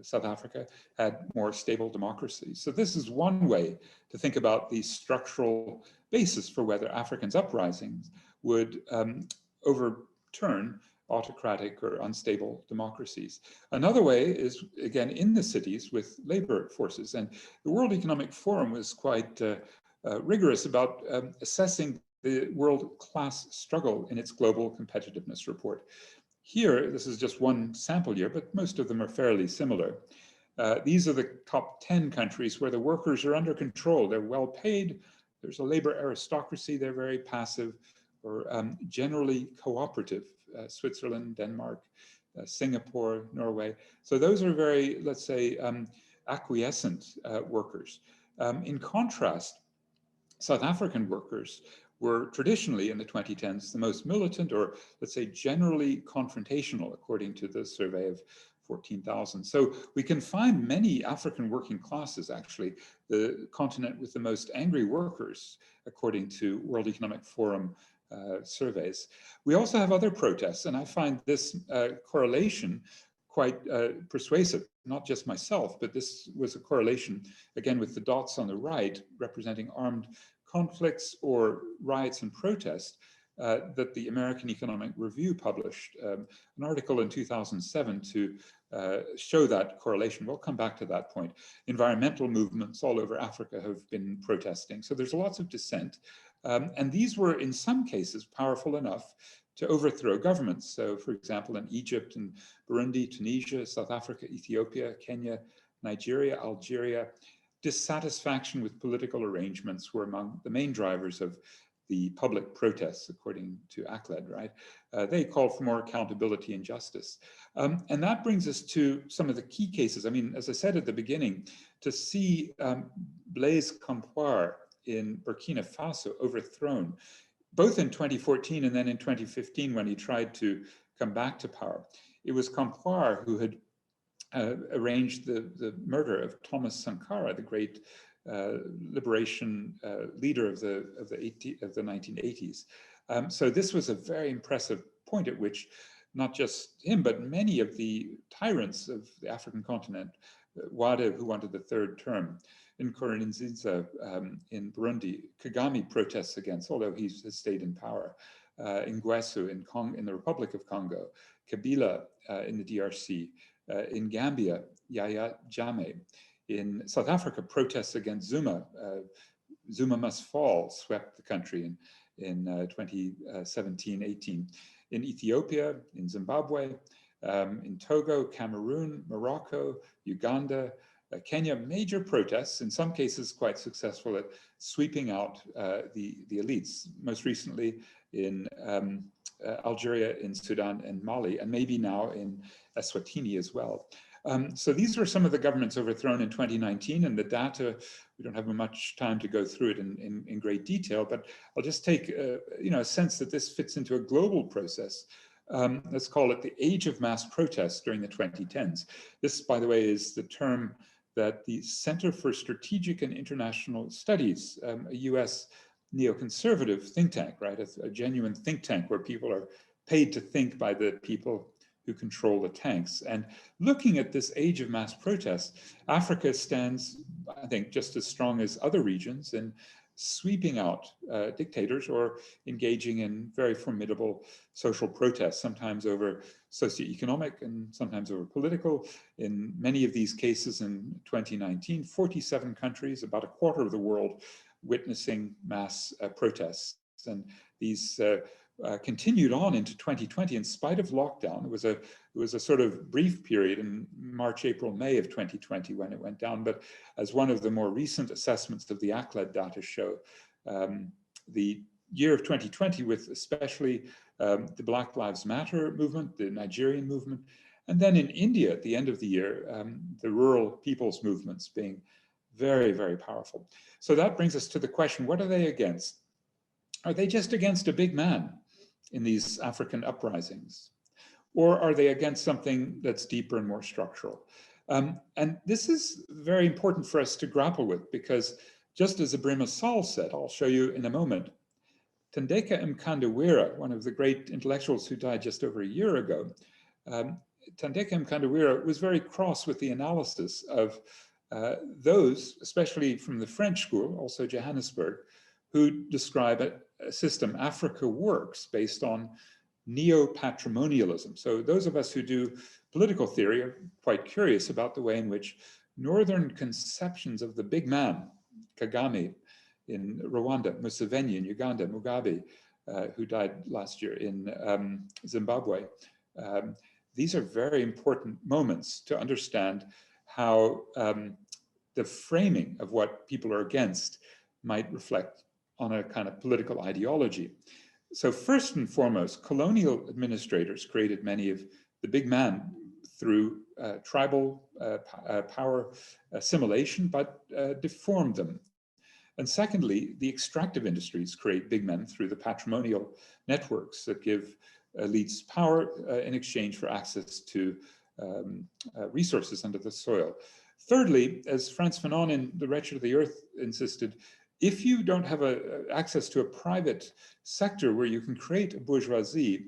South Africa had more stable democracies. So this is one way to think about the structural basis for whether Africans' uprisings would overturn autocratic or unstable democracies. Another way is, again, in the cities with labor forces. And the World Economic Forum was quite rigorous about assessing the world-class struggle in its global competitiveness report. Here, this is just one sample year, but most of them are fairly similar. These are the top 10 countries where the workers are under control. They're well paid. There's a labor aristocracy. They're very passive or generally cooperative. Switzerland, Denmark, Singapore, Norway. So those are very, let's say, acquiescent workers. In contrast, South African workers were traditionally in the 2010s the most militant, or let's say generally confrontational, according to the survey of 14,000. So we can find many African working classes, actually, the continent with the most angry workers, according to World Economic Forum surveys. We also have other protests, and I find this correlation quite persuasive, not just myself, but this was a correlation, again, with the dots on the right, representing armed conflicts or riots and protests that the American Economic Review published an article in 2007 to show that correlation. We'll come back to that point. Environmental movements all over Africa have been protesting. So there's lots of dissent. And these were, in some cases, powerful enough to overthrow governments. So, for example, in Egypt and Burundi, Tunisia, South Africa, Ethiopia, Kenya, Nigeria, Algeria, dissatisfaction with political arrangements were among the main drivers of the public protests, according to ACLED, right? They called for more accountability and justice. And that brings us to some of the key cases. I mean, as I said at the beginning, to see Blaise Compaoré in Burkina Faso overthrown, both in 2014 and then in 2015 when he tried to come back to power. It was Compaoré who had arranged the murder of Thomas Sankara, the great liberation leader of the 1980s. So this was a very impressive point at which not just him, but many of the tyrants of the African continent, Wade, who wanted the third term, Nkurunziza in Burundi, Kagame protests against, although he has stayed in power, Nguesso in the Republic of Congo, Kabila in the DRC, in Gambia, Yahya Jammeh, in South Africa, protests against Zuma. Zuma must fall, swept the country in 2017-18. In Ethiopia, in Zimbabwe, in Togo, Cameroon, Morocco, Uganda, Kenya, major protests, in some cases quite successful at sweeping out the elites, most recently in Algeria, in Sudan and Mali, and maybe now in Eswatini as well. So these were some of the governments overthrown in 2019, and the data, we don't have much time to go through it in great detail, but I'll just take a sense that this fits into a global process. Let's call it the age of mass protests during the 2010s. This, by the way, is the term that the Center for Strategic and International Studies, a US neoconservative think tank, right? A genuine think tank where people are paid to think by the people who control the tanks. And looking at this age of mass protest, Africa stands, I think, just as strong as other regions in sweeping out dictators or engaging in very formidable social protests, sometimes over socioeconomic and sometimes over political. In many of these cases in 2019, 47 countries, about a quarter of the world, witnessing mass protests. And these continued on into 2020 in spite of lockdown. It was a sort of brief period in March, April, May of 2020 when it went down. But as one of the more recent assessments of the ACLED data show, the year of 2020 with especially the Black Lives Matter movement, the Nigerian movement, and then in India at the end of the year, the rural people's movements being Very, very powerful. So that brings us to the question, what are they against? Are they just against a big man in these African uprisings? Or are they against something that's deeper and more structural? And this is very important for us to grapple with, because just as Ebrima SALL said, I'll show you in a moment, Thandeka Mkandawira, one of the great intellectuals who died just over a year ago, Thandeka Mkandawira was very cross with the analysis of those, especially from the French school, also Johannesburg, who describe a system, Africa Works, based on neo-patrimonialism. So those of us who do political theory are quite curious about the way in which Northern conceptions of the big man, Kagame in Rwanda, Museveni in Uganda, Mugabe, who died last year in Zimbabwe. These are very important moments to understand how the framing of what people are against might reflect on a kind of political ideology. So first and foremost, colonial administrators created many of the big man through tribal power assimilation, but deformed them. And secondly, the extractive industries create big men through the patrimonial networks that give elites power in exchange for access to resources under the soil. Thirdly, as Frans Fanon in The Wretched of the Earth insisted, if you don't have access to a private sector where you can create a bourgeoisie,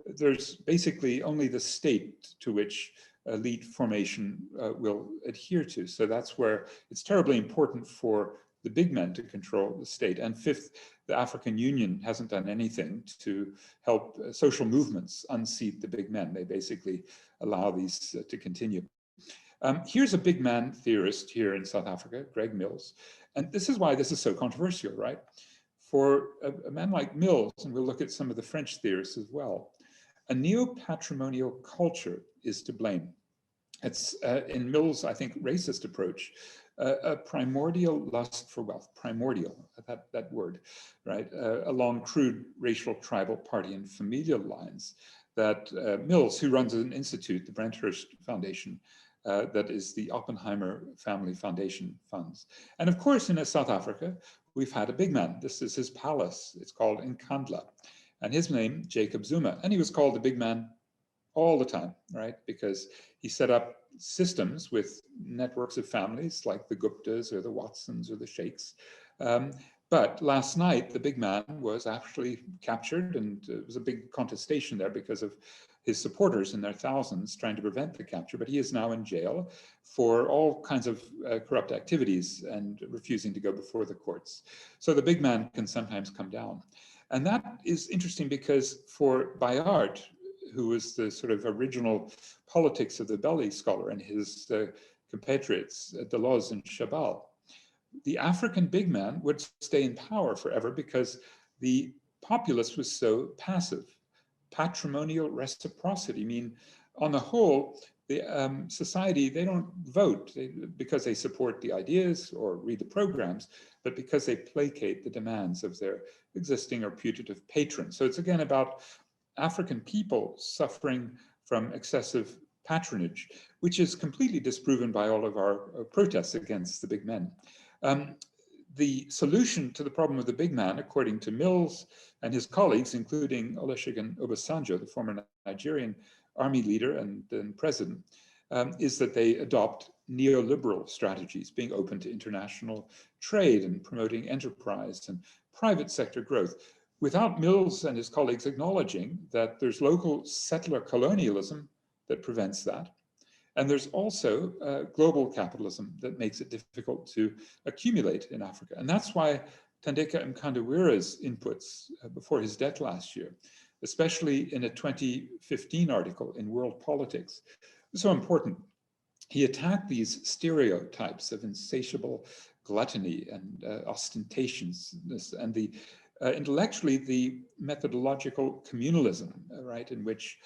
there's basically only the state to which elite formation will adhere to. So that's where it's terribly important for the big men to control the state. And fifth, the African Union hasn't done anything to help social movements unseat the big men. They basically allow these to continue. Here's a big man theorist here in South Africa, Greg Mills. And this is why this is so controversial, right? For a man like Mills, and we'll look at some of the French theorists as well, a neo-patrimonial culture is to blame. It's, in Mills', I think, racist approach, a primordial lust for wealth, primordial, that word, right? Along crude racial, tribal, party, and familial lines that Mills, who runs an institute, the Brenthurst Foundation, that is the Oppenheimer Family Foundation funds. And of course, in South Africa, we've had a big man. This is his palace. It's called Nkandla. And his name, Jacob Zuma. And he was called the big man all the time, right? Because he set up systems with networks of families like the Guptas or the Watsons or the Sheikhs. But last night, the big man was actually captured, and it was a big contestation there because of his supporters in their thousands trying to prevent the capture, but he is now in jail for all kinds of corrupt activities and refusing to go before the courts. So the big man can sometimes come down. And that is interesting because for Bayard, who was the sort of original politics of the Belly scholar, and his compatriots, Deleuze and Chabal, the African big man would stay in power forever because the populace was so passive. Patrimonial reciprocity, I mean, on the whole, the society, they don't vote because they support the ideas or read the programs, but because they placate the demands of their existing or putative patrons. So it's again about African people suffering from excessive patronage, which is completely disproven by all of our protests against the big men. The solution to the problem of the big man, according to Mills and his colleagues, including Olusegun Obasanjo, the former Nigerian army leader and then president, is that they adopt neoliberal strategies, being open to international trade and promoting enterprise and private sector growth, without Mills and his colleagues acknowledging that there's local settler colonialism that prevents that. And there's also global capitalism that makes it difficult to accumulate in Africa. And that's why Thandeka Mkandawira's inputs before his death last year, especially in a 2015 article in World Politics, was so important. He attacked these stereotypes of insatiable gluttony and ostentatiousness and the intellectually the methodological communalism, right, in which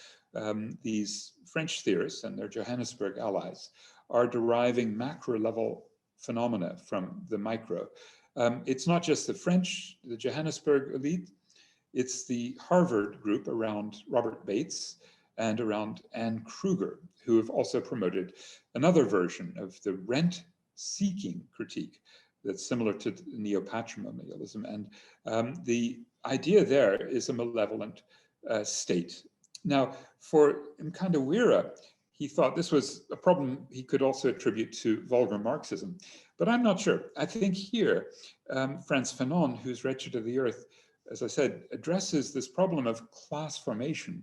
these French theorists and their Johannesburg allies are deriving macro level phenomena from the micro. It's not just the French, the Johannesburg elite, it's the Harvard group around Robert Bates and around Anne Kruger, who have also promoted another version of the rent seeking critique that's similar to neo-patrimonialism. And the idea there is a malevolent state. Now, for Mkandawira, he thought this was a problem he could also attribute to vulgar Marxism. But I'm not sure. I think here, Frantz Fanon, who's Wretched to the Earth, as I said, addresses this problem of class formation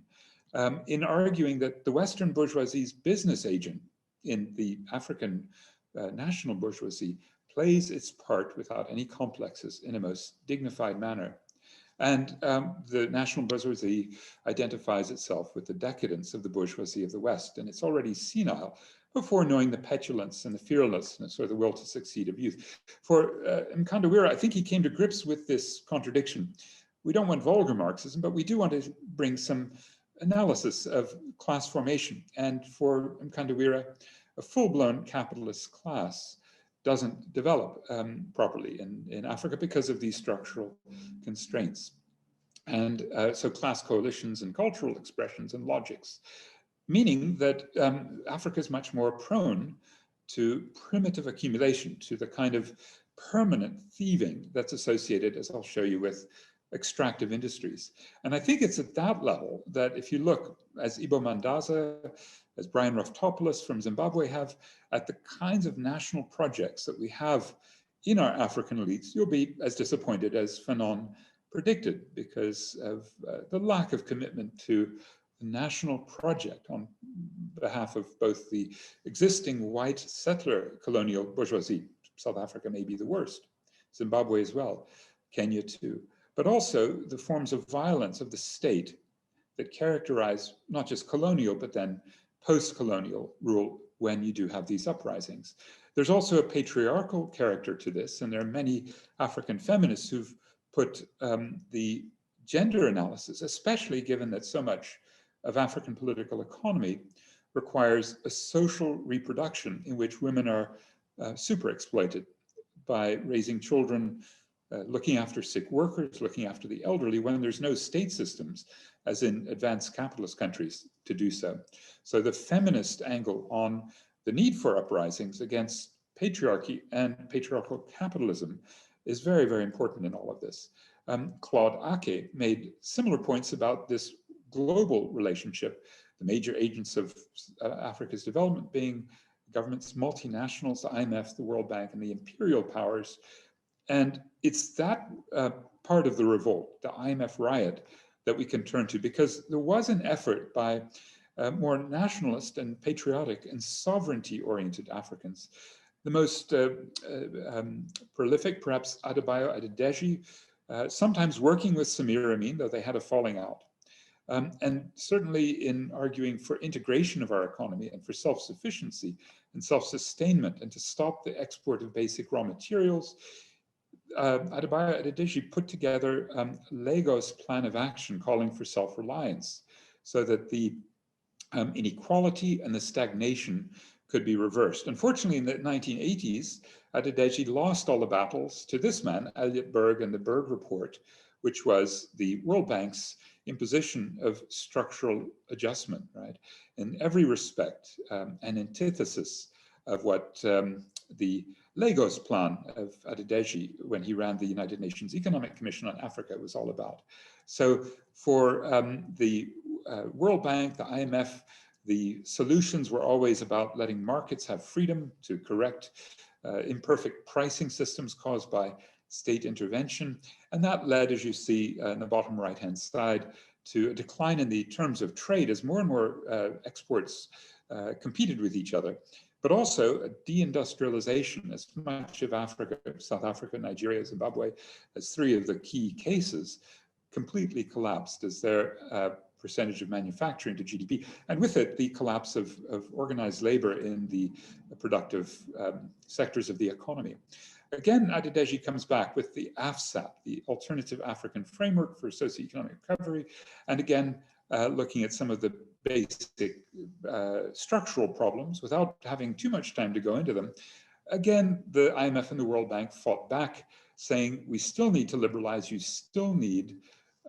in arguing that the Western bourgeoisie's business agent in the African national bourgeoisie plays its part without any complexes in a most dignified manner. And the national bourgeoisie identifies itself with the decadence of the bourgeoisie of the West, and it's already senile before knowing the petulance and the fearlessness or the will to succeed of youth. For Mkandawira, I think he came to grips with this contradiction. We don't want vulgar Marxism, but we do want to bring some analysis of class formation. And for Mkandawira, a full-blown capitalist class doesn't develop properly in Africa because of these structural constraints. And so class coalitions and cultural expressions and logics, meaning that Africa is much more prone to primitive accumulation, to the kind of permanent thieving that's associated, as I'll show you, with extractive industries. And I think it's at that level that if you look, as Ibo Mandaza, as Brian Raftopoulos from Zimbabwe have, at the kinds of national projects that we have in our African elites, you'll be as disappointed as Fanon predicted because of the lack of commitment to the national project on behalf of both the existing white settler colonial bourgeoisie. South Africa may be the worst, Zimbabwe as well, Kenya too, but also the forms of violence of the state that characterize not just colonial, but then post-colonial rule when you do have these uprisings. There's also a patriarchal character to this, and there are many African feminists who've put the gender analysis, especially given that so much of African political economy requires a social reproduction in which women are super exploited by raising children, looking after sick workers, looking after the elderly, when there's no state systems, as in advanced capitalist countries, to do so. So the feminist angle on the need for uprisings against patriarchy and patriarchal capitalism is very, very important in all of this. Claude Ake made similar points about this global relationship, the major agents of Africa's development being governments, multinationals, the IMF, the World Bank, and the imperial powers. And it's that part of the revolt, the IMF riot, that we can turn to, because there was an effort by more nationalist and patriotic and sovereignty-oriented Africans. The most prolific, perhaps Adebayo Adedeji, sometimes working with Samir Amin, though they had a falling out. And certainly in arguing for integration of our economy and for self-sufficiency and self-sustainment and to stop the export of basic raw materials, Adebayo Adedeji put together Lagos plan of action calling for self-reliance so that the inequality and the stagnation could be reversed. Unfortunately, in the 1980s, Adedeji lost all the battles to this man, Elliot Berg, and the Berg Report, which was the World Bank's imposition of structural adjustment, right? In every respect, an antithesis of what the Lagos plan of Adedeji, when he ran the United Nations Economic Commission on Africa, was all about. So for the World Bank, the IMF, the solutions were always about letting markets have freedom to correct imperfect pricing systems caused by state intervention. And that led, as you see in the bottom right-hand side, to a decline in the terms of trade as more and more exports competed with each other, but also a deindustrialization as much of Africa, South Africa, Nigeria, Zimbabwe, as three of the key cases, completely collapsed as their percentage of manufacturing to GDP, and with it, the collapse of organized labor in the productive sectors of the economy. Again, Adedeji comes back with the AFSAP, the Alternative African Framework for Socioeconomic Recovery, and again, looking at some of the basic structural problems without having too much time to go into them. Again, the IMF and the World Bank fought back, saying we still need to liberalize, you still need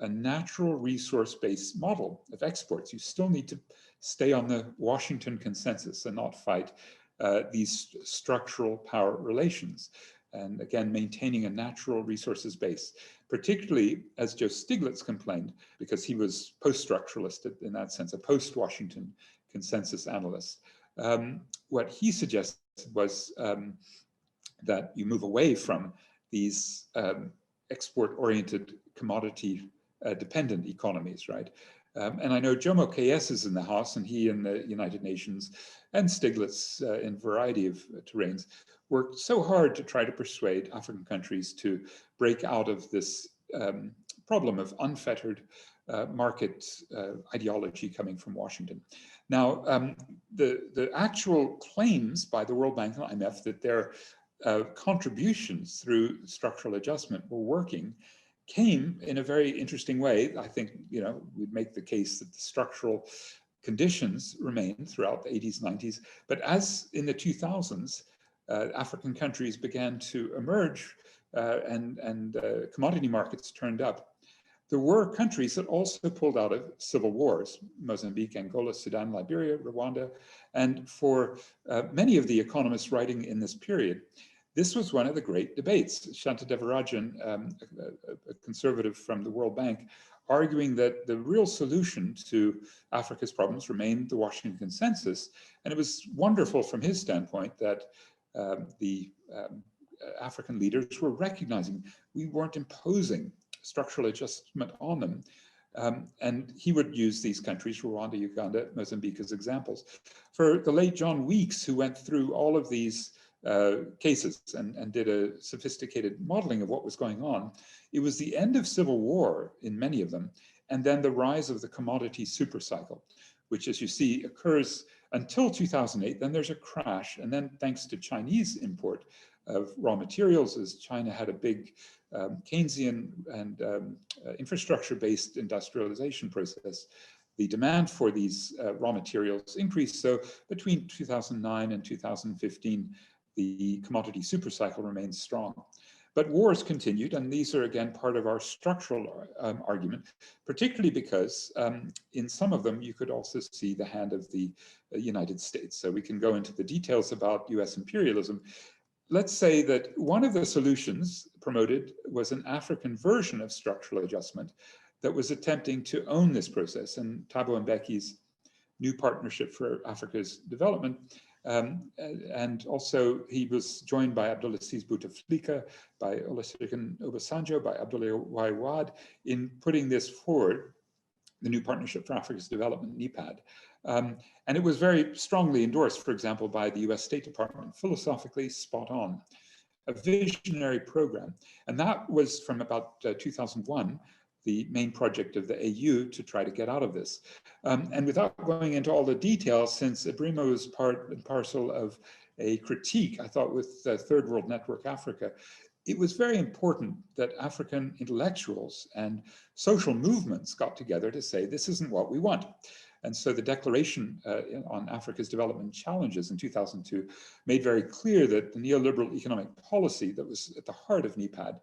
a natural resource-based model of exports. You still need to stay on the Washington consensus and not fight these structural power relations. And again, maintaining a natural resources base, particularly as Joe Stiglitz complained, because he was post-structuralist in that sense, a post-Washington consensus analyst. What he suggested was that you move away from these export-oriented commodity-dependent economies, right? And I know Jomo K.S. is in the House, and he in the United Nations, and Stiglitz in a variety of terrains, worked so hard to try to persuade African countries to break out of this problem of unfettered market ideology coming from Washington. Now, the actual claims by the World Bank and IMF that their contributions through structural adjustment were working came in a very interesting way. I think, we'd make the case that the structural conditions remained throughout the 80s, 90s, but as in the 2000s, African countries began to emerge and commodity markets turned up. There were countries that also pulled out of civil wars, Mozambique, Angola, Sudan, Liberia, Rwanda, and for many of the economists writing in this period, this was one of the great debates. Shanta Devarajan, a conservative from the World Bank, arguing that the real solution to Africa's problems remained the Washington Consensus. And it was wonderful from his standpoint that the African leaders were recognizing we weren't imposing structural adjustment on them. And he would use these countries, Rwanda, Uganda, Mozambique, as examples. For the late John Weeks, who went through all of these cases and did a sophisticated modeling of what was going on, it was the end of civil war in many of them, and then the rise of the commodity supercycle, which, as you see, occurs until 2008. Then there's a crash, and then thanks to Chinese import of raw materials, as China had a big Keynesian and infrastructure-based industrialization process, the demand for these raw materials increased. So between 2009 and 2015, the commodity supercycle remains strong. But wars continued, and these are again part of our structural argument, particularly because in some of them you could also see the hand of the United States. So we can go into the details about US imperialism. Let's say that one of the solutions promoted was an African version of structural adjustment that was attempting to own this process, and Thabo Mbeki's New Partnership for Africa's Development. And also he was joined by Abdulaziz Bouteflika, by Olusegun Obasanjo, by Abdoulaye Wade in putting this forward, the New Partnership for Africa's Development, NEPAD. And it was very strongly endorsed, for example, by the US State Department, philosophically spot on, a visionary program. And that was from about 2001, the main project of the AU to try to get out of this. And without going into all the details, since Ebrima was part and parcel of a critique, I thought, with Third World Network Africa, it was very important that African intellectuals and social movements got together to say, this isn't what we want. And so the Declaration on Africa's Development Challenges in 2002 made very clear that the neoliberal economic policy that was at the heart of NEPAD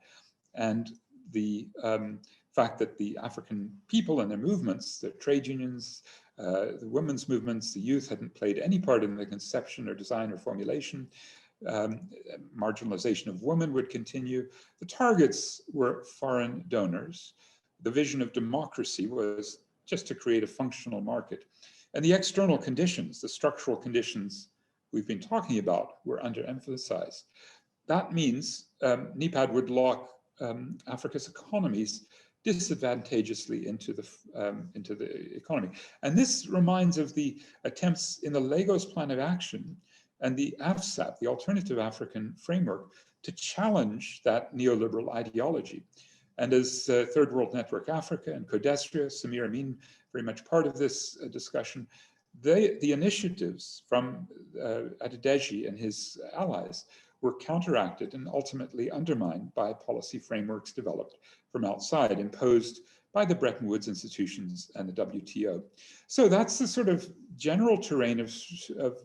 and the fact that the African people and their movements, the trade unions, the women's movements, the youth hadn't played any part in the conception or design or formulation. Marginalization of women would continue. The targets were foreign donors. The vision of democracy was just to create a functional market. And the external conditions, the structural conditions we've been talking about, were underemphasized. That means NEPAD would lock Africa's economies disadvantageously into the economy. And this reminds of the attempts in the Lagos Plan of Action and the AFSAP, the Alternative African Framework, to challenge that neoliberal ideology. And as Third World Network Africa and Codestria, Samir Amin, very much part of this discussion, the initiatives from Adedeji and his allies were counteracted and ultimately undermined by policy frameworks developed from outside, imposed by the Bretton Woods institutions and the WTO. So that's the sort of general terrain of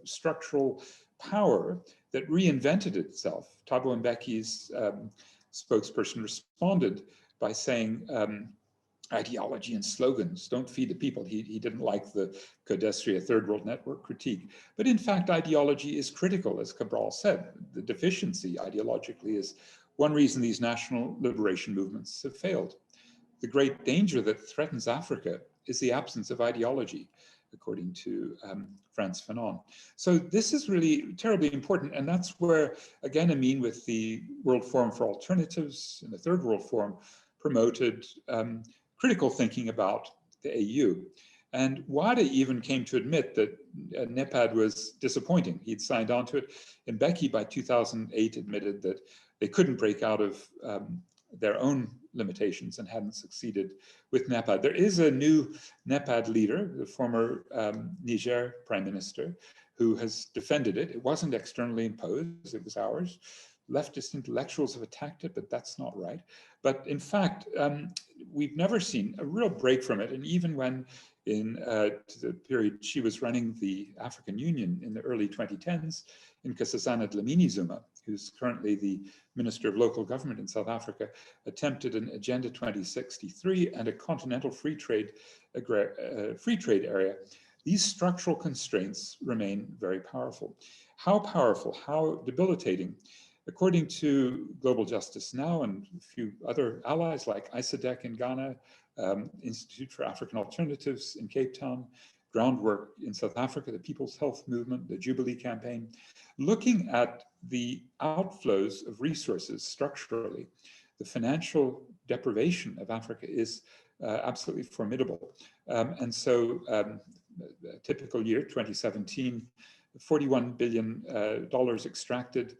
structural power that reinvented itself. Thabo Mbeki's spokesperson responded by saying, ideology and slogans don't feed the people. He didn't like the CATASTROPHIC Third World Network critique. But in fact, ideology is critical, as Cabral said. The deficiency ideologically is one reason these national liberation movements have failed. The great danger that threatens Africa is the absence of ideology, according to Frantz Fanon. So this is really terribly important. And that's where, again, Amin with the World Forum for Alternatives and the Third World Forum promoted critical thinking about the AU. And Wade even came to admit that NEPAD was disappointing. He'd signed on to it. And Mbeki by 2008 admitted that they couldn't break out of their own limitations and hadn't succeeded with NEPAD. There is a new NEPAD leader, the former Niger Prime Minister, who has defended it. It wasn't externally imposed, it was ours. Leftist intellectuals have attacked it, but that's not right. But in fact, we've never seen a real break from it. And even when in the period she was running the African Union in the early 2010s, in Nkosazana Dlamini Zuma, who's currently the Minister of Local Government in South Africa, attempted an Agenda 2063 and a continental free trade area. These structural constraints remain very powerful. How powerful, how debilitating? According to Global Justice Now and a few other allies like ISADEC in Ghana, Institute for African Alternatives in Cape Town, Groundwork in South Africa, the People's Health Movement, the Jubilee Campaign, looking at the outflows of resources structurally, the financial deprivation of Africa is absolutely formidable. And so a typical year, 2017, $41 billion extracted,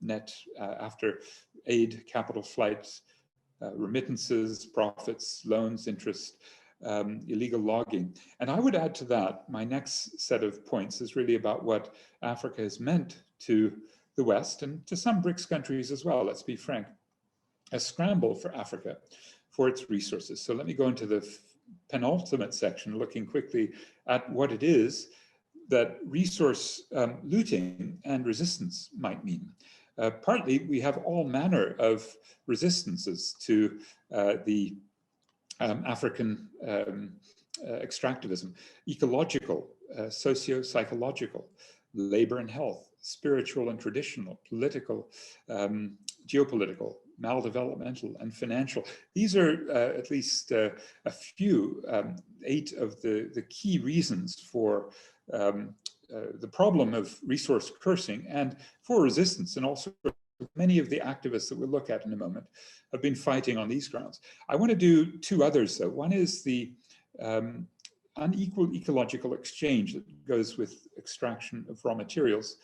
net after aid, capital flights, remittances, profits, loans, interest, illegal logging. And I would add to that, my next set of points is really about what Africa has meant to the West and to some BRICS countries as well, let's be frank, a scramble for Africa for its resources. So let me go into the penultimate section, looking quickly at what it is that resource looting and resistance might mean. Partly, we have all manner of resistances to the African extractivism, ecological, socio-psychological, labor and health, spiritual and traditional, political, geopolitical, maldevelopmental, and financial. These are at least a few, 8 of the key reasons for the problem of resource cursing and for resistance. And also many of the activists that we'll look at in a moment have been fighting on these grounds. I want to do 2 others though. One is the unequal ecological exchange that goes with extraction of raw materials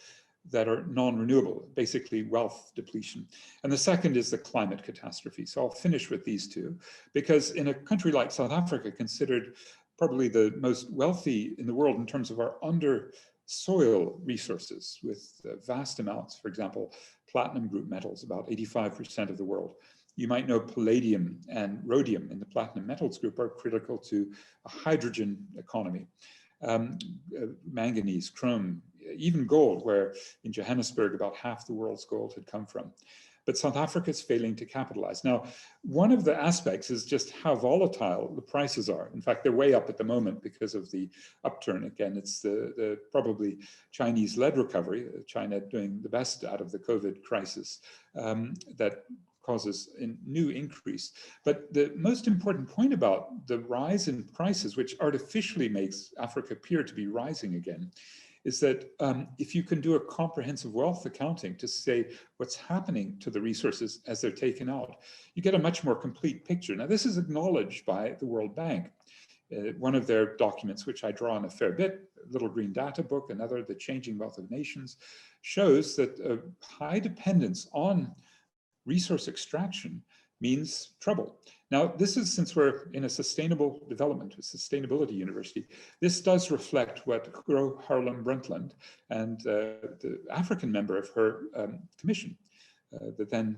that are non-renewable, basically wealth depletion. And the second is the climate catastrophe. So I'll finish with these 2, because in a country like South Africa, considered probably the most wealthy in the world in terms of our under soil resources with vast amounts, for example, platinum group metals, about 85% of the world. You might know palladium and rhodium in the platinum metals group are critical to a hydrogen economy. Manganese, chrome, even gold, where in Johannesburg about half the world's gold had come from. But South Africa is failing to capitalize. Now, one of the aspects is just how volatile the prices are. In fact, they're way up at the moment because of the upturn. Again, it's the probably Chinese-led recovery, China doing the best out of the COVID crisis that causes a new increase. But the most important point about the rise in prices, which artificially makes Africa appear to be rising again, is that if you can do a comprehensive wealth accounting to say what's happening to the resources as they're taken out, you get a much more complete picture. Now, this is acknowledged by the World Bank. One of their documents, which I draw on a fair bit, Little Green Data Book, another, The Changing Wealth of Nations, shows that a high dependence on resource extraction means trouble. Now, this is, since we're in a sustainable development, a sustainability university, this does reflect what Gro Harlem Brundtland and the African member of her commission, the then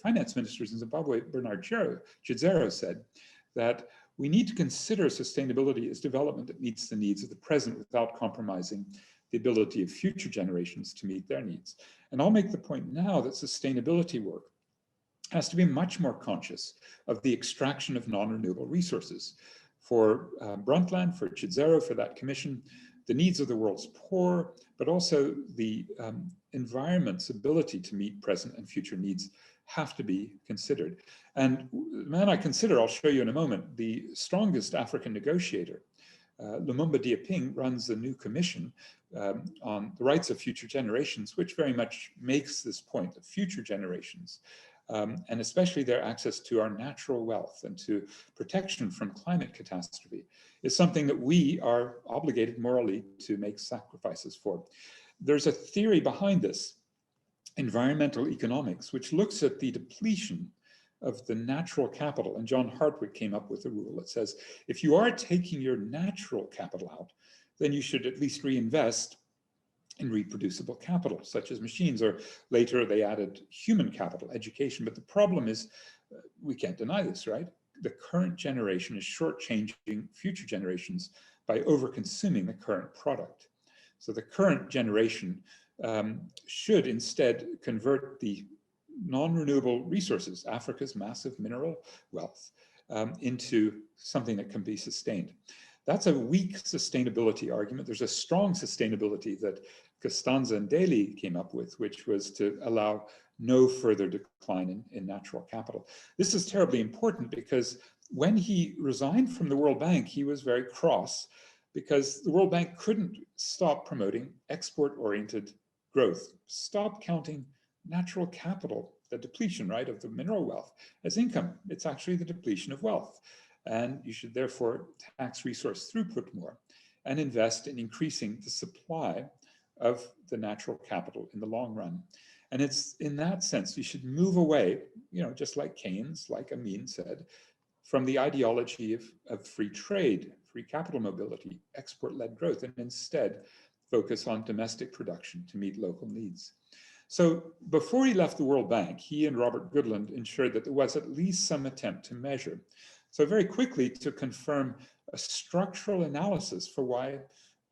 finance ministers in Zimbabwe, Bernard Chidzero, said that we need to consider sustainability as development that meets the needs of the present without compromising the ability of future generations to meet their needs. And I'll make the point now that sustainability work has to be much more conscious of the extraction of non-renewable resources. For Brundtland, for Chidzero, for that commission, the needs of the world's poor, but also the environment's ability to meet present and future needs have to be considered. And the man I consider, I'll show you in a moment, the strongest African negotiator, Lumumba Diaping, runs a new commission on the rights of future generations, which very much makes this point of future generations, and especially their access to our natural wealth and to protection from climate catastrophe, is something that we are obligated morally to make sacrifices for. There's a theory behind this, environmental economics, which looks at the depletion of the natural capital. And John Hartwick came up with a rule that says, if you are taking your natural capital out, then you should at least reinvest in reproducible capital, such as machines, or later they added human capital, education. But the problem is, we can't deny this, right? The current generation is shortchanging future generations by over-consuming the current product. So the current generation should instead convert the non-renewable resources, Africa's massive mineral wealth, into something that can be sustained. That's a weak sustainability argument. There's a strong sustainability that Costanza and Daly came up with, which was to allow no further decline in natural capital. This is terribly important because when he resigned from the World Bank, he was very cross because the World Bank couldn't stop promoting export-oriented growth, stop counting natural capital, the depletion, right, of the mineral wealth as income. It's actually the depletion of wealth. And you should therefore tax resource throughput more and invest in increasing the supply of the natural capital in the long run. And it's in that sense, you should move away, just like Keynes, like Amin said, from the ideology of free trade, free capital mobility, export-led growth, and instead focus on domestic production to meet local needs. So before he left the World Bank, he and Robert Goodland ensured that there was at least some attempt to measure. So very quickly to confirm a structural analysis for why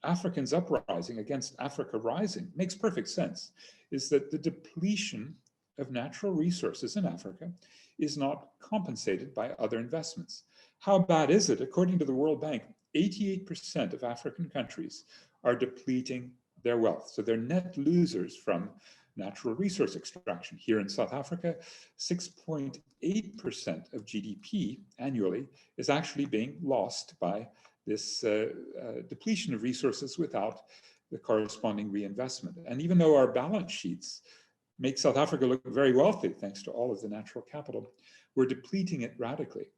Africans uprising against Africa rising makes perfect sense, is that the depletion of natural resources in Africa is not compensated by other investments. How bad is it? According to the World Bank, 88% of African countries are depleting their wealth. So they're net losers from natural resource extraction. Here in South Africa, 6.8% of GDP annually is actually being lost by this depletion of resources without the corresponding reinvestment. And even though our balance sheets make South Africa look very wealthy, thanks to all of the natural capital, we're depleting it radically.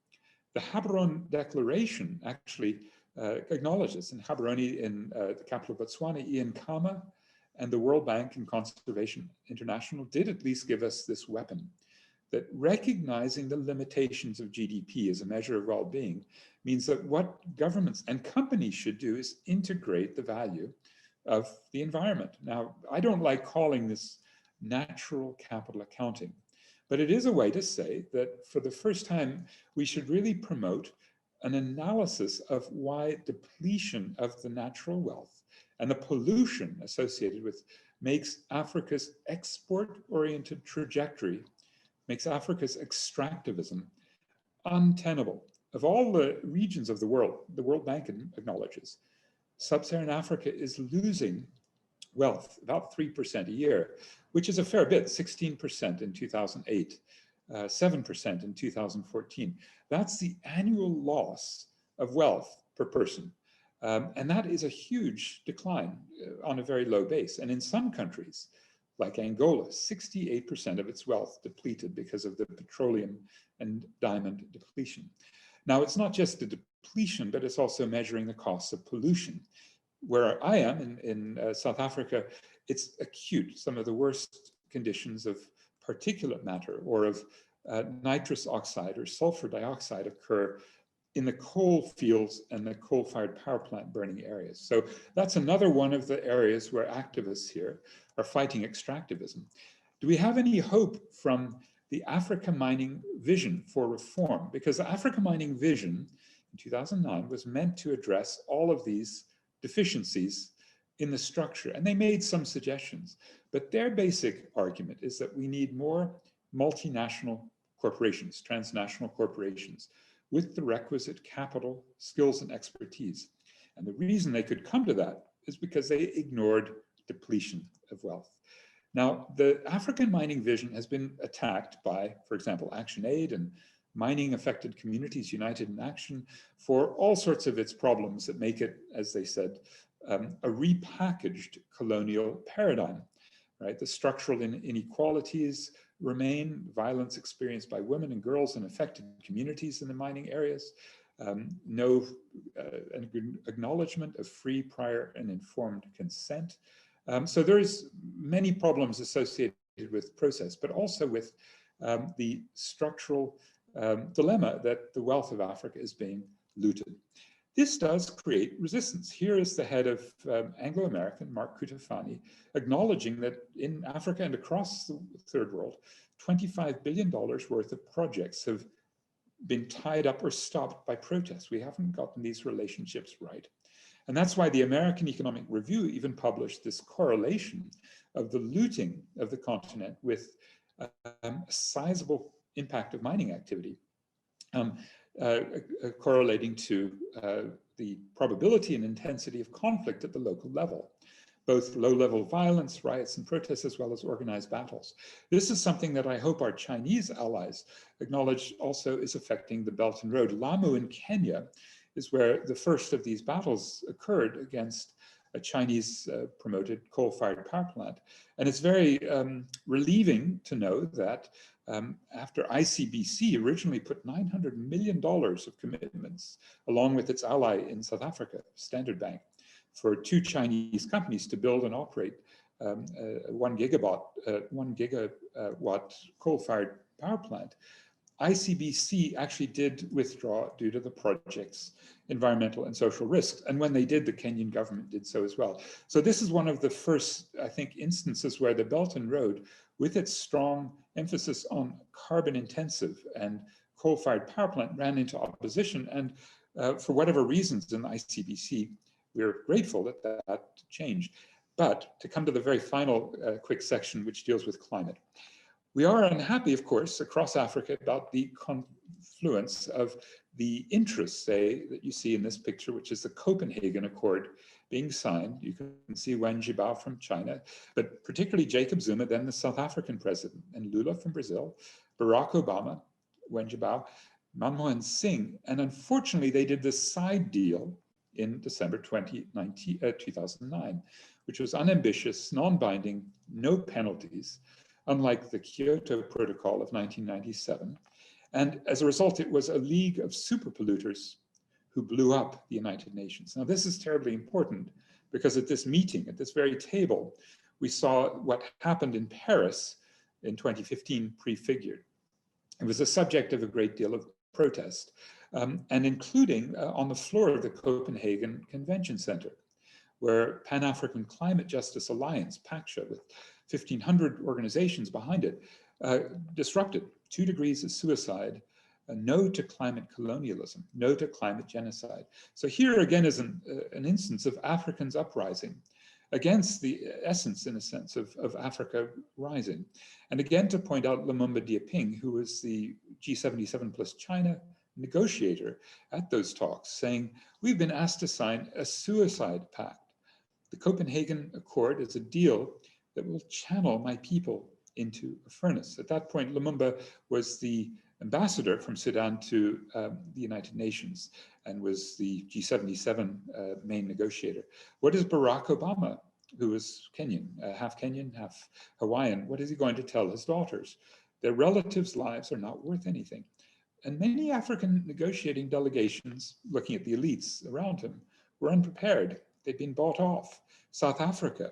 The Gaborone Declaration actually acknowledges, in Gaborone, in the capital of Botswana, Ian Khama and the World Bank and Conservation International did at least give us this weapon, that recognizing the limitations of GDP as a measure of well-being means that what governments and companies should do is integrate the value of the environment. Now, I don't like calling this natural capital accounting, but it is a way to say that for the first time, we should really promote an analysis of why depletion of the natural wealth and the pollution associated with makes Africa's export-oriented trajectory, makes Africa's extractivism untenable. Of all the regions of the World Bank acknowledges, Sub-Saharan Africa is losing wealth, about 3% a year, which is a fair bit, 16% in 2008, 7% in 2014. That's the annual loss of wealth per person. And that is a huge decline on a very low base. And in some countries, like Angola, 68% of its wealth depleted because of the petroleum and diamond depletion. Now, it's not just the depletion, but it's also measuring the costs of pollution. Where I am in South Africa, it's acute. Some of the worst conditions of particulate matter or of nitrous oxide or sulfur dioxide occur in the coal fields and the coal-fired power plant burning areas. So that's another one of the areas where activists here are fighting extractivism. Do we have any hope from the Africa Mining Vision for Reform? Because the Africa Mining Vision in 2009 was meant to address all of these deficiencies in the structure, and they made some suggestions. But their basic argument is that we need more multinational corporations, transnational corporations, with the requisite capital, skills, and expertise. And the reason they could come to that is because they ignored depletion of wealth. Now, the African mining vision has been attacked by, for example, ActionAid and Mining Affected Communities United in Action for all sorts of its problems that make it, as they said, a repackaged colonial paradigm, right? The structural inequalities remain, violence experienced by women and girls in affected communities in the mining areas, no acknowledgement of free, prior, and informed consent. So there's many problems associated with process, but also with the structural dilemma that the wealth of Africa is being looted. This does create resistance. Here is the head of Anglo-American, Mark Kutafani, acknowledging that in Africa and across the third world, $25 billion worth of projects have been tied up or stopped by protests. We haven't gotten these relationships right. And that's why the American Economic Review even published this correlation of the looting of the continent with a sizable impact of mining activity, correlating to the probability and intensity of conflict at the local level, both low-level violence, riots, and protests, as well as organized battles. This is something that I hope our Chinese allies acknowledge also is affecting the Belt and Road. Lamu in Kenya is where the first of these battles occurred against a Chinese promoted coal-fired power plant. And it's very relieving to know that after ICBC originally put $900 million of commitments, along with its ally in South Africa, Standard Bank, for 2 Chinese companies to build and operate a 1 gigawatt coal-fired power plant, ICBC actually did withdraw due to the project's environmental and social risks. And when they did, the Kenyan government did so as well. So this is one of the first, I think, instances where the Belt and Road, with its strong emphasis on carbon intensive and coal-fired power plant, ran into opposition. And for whatever reasons in the ICBC, we're grateful that that changed. But to come to the very final quick section, which deals with climate. We are unhappy, of course, across Africa about the confluence of the interests, say, that you see in this picture, which is the Copenhagen Accord being signed. You can see Wen Jiabao from China, but particularly Jacob Zuma, then the South African president, and Lula from Brazil, Barack Obama, Wen Jiabao, Manmohan Singh, and unfortunately they did this side deal in December 2009, which was unambitious, non-binding, no penalties, unlike the Kyoto Protocol of 1997. And as a result, it was a league of super polluters who blew up the United Nations. Now, this is terribly important because at this meeting, at this very table, we saw what happened in Paris in 2015 prefigured. It was the subject of a great deal of protest, and including on the floor of the Copenhagen Convention Center, where Pan-African Climate Justice Alliance, PACJA, with 1,500 organizations behind it, disrupted 2 degrees of suicide, no to climate colonialism, no to climate genocide. So here again is an instance of Africans uprising against the essence, in a sense, of Africa rising. And again, to point out Lumumba Diaping, who was the G77 plus China negotiator at those talks, saying, we've been asked to sign a suicide pact. The Copenhagen Accord is a deal that will channel my people into a furnace. At that point, Lumumba was the ambassador from Sudan to the United Nations and was the G77 main negotiator. What is Barack Obama, who is Kenyan, half Hawaiian, what is he going to tell his daughters? Their relatives' lives are not worth anything. And many African negotiating delegations, looking at the elites around him, were unprepared. They'd been bought off. South Africa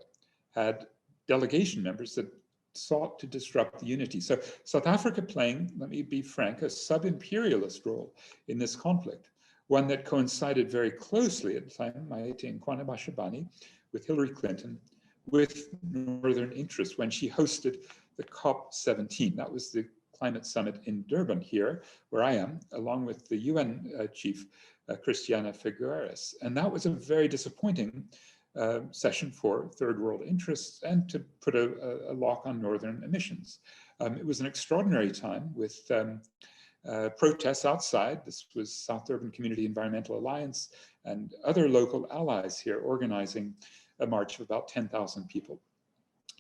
had delegation members that sought to disrupt the unity. So South Africa playing, let me be frank, a sub-imperialist role in this conflict, one that coincided very closely at the time, Maite Nkwana Mashabane, with Hillary Clinton, with Northern interests when she hosted the COP17. That was the climate summit in Durban here, where I am, along with the UN chief, Christiana Figueres. And that was a very disappointing session for third world interests and to put a lock on northern emissions. It was an extraordinary time with protests outside. This was South Urban Community Environmental Alliance and other local allies here organizing a march of about 10,000 people.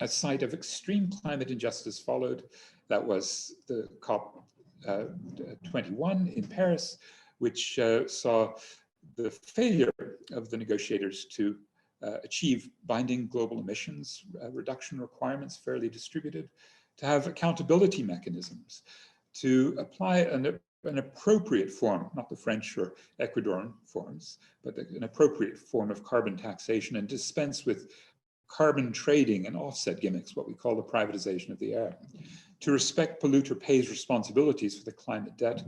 A site of extreme climate injustice followed. That was the COP 21 in Paris, which saw the failure of the negotiators to achieve binding global emissions reduction requirements fairly distributed, to have accountability mechanisms, to apply an appropriate form, not the French or Ecuadorian forms, but an appropriate form of carbon taxation and dispense with carbon trading and offset gimmicks, what we call the privatization of the air, to respect polluter pays responsibilities for the climate debt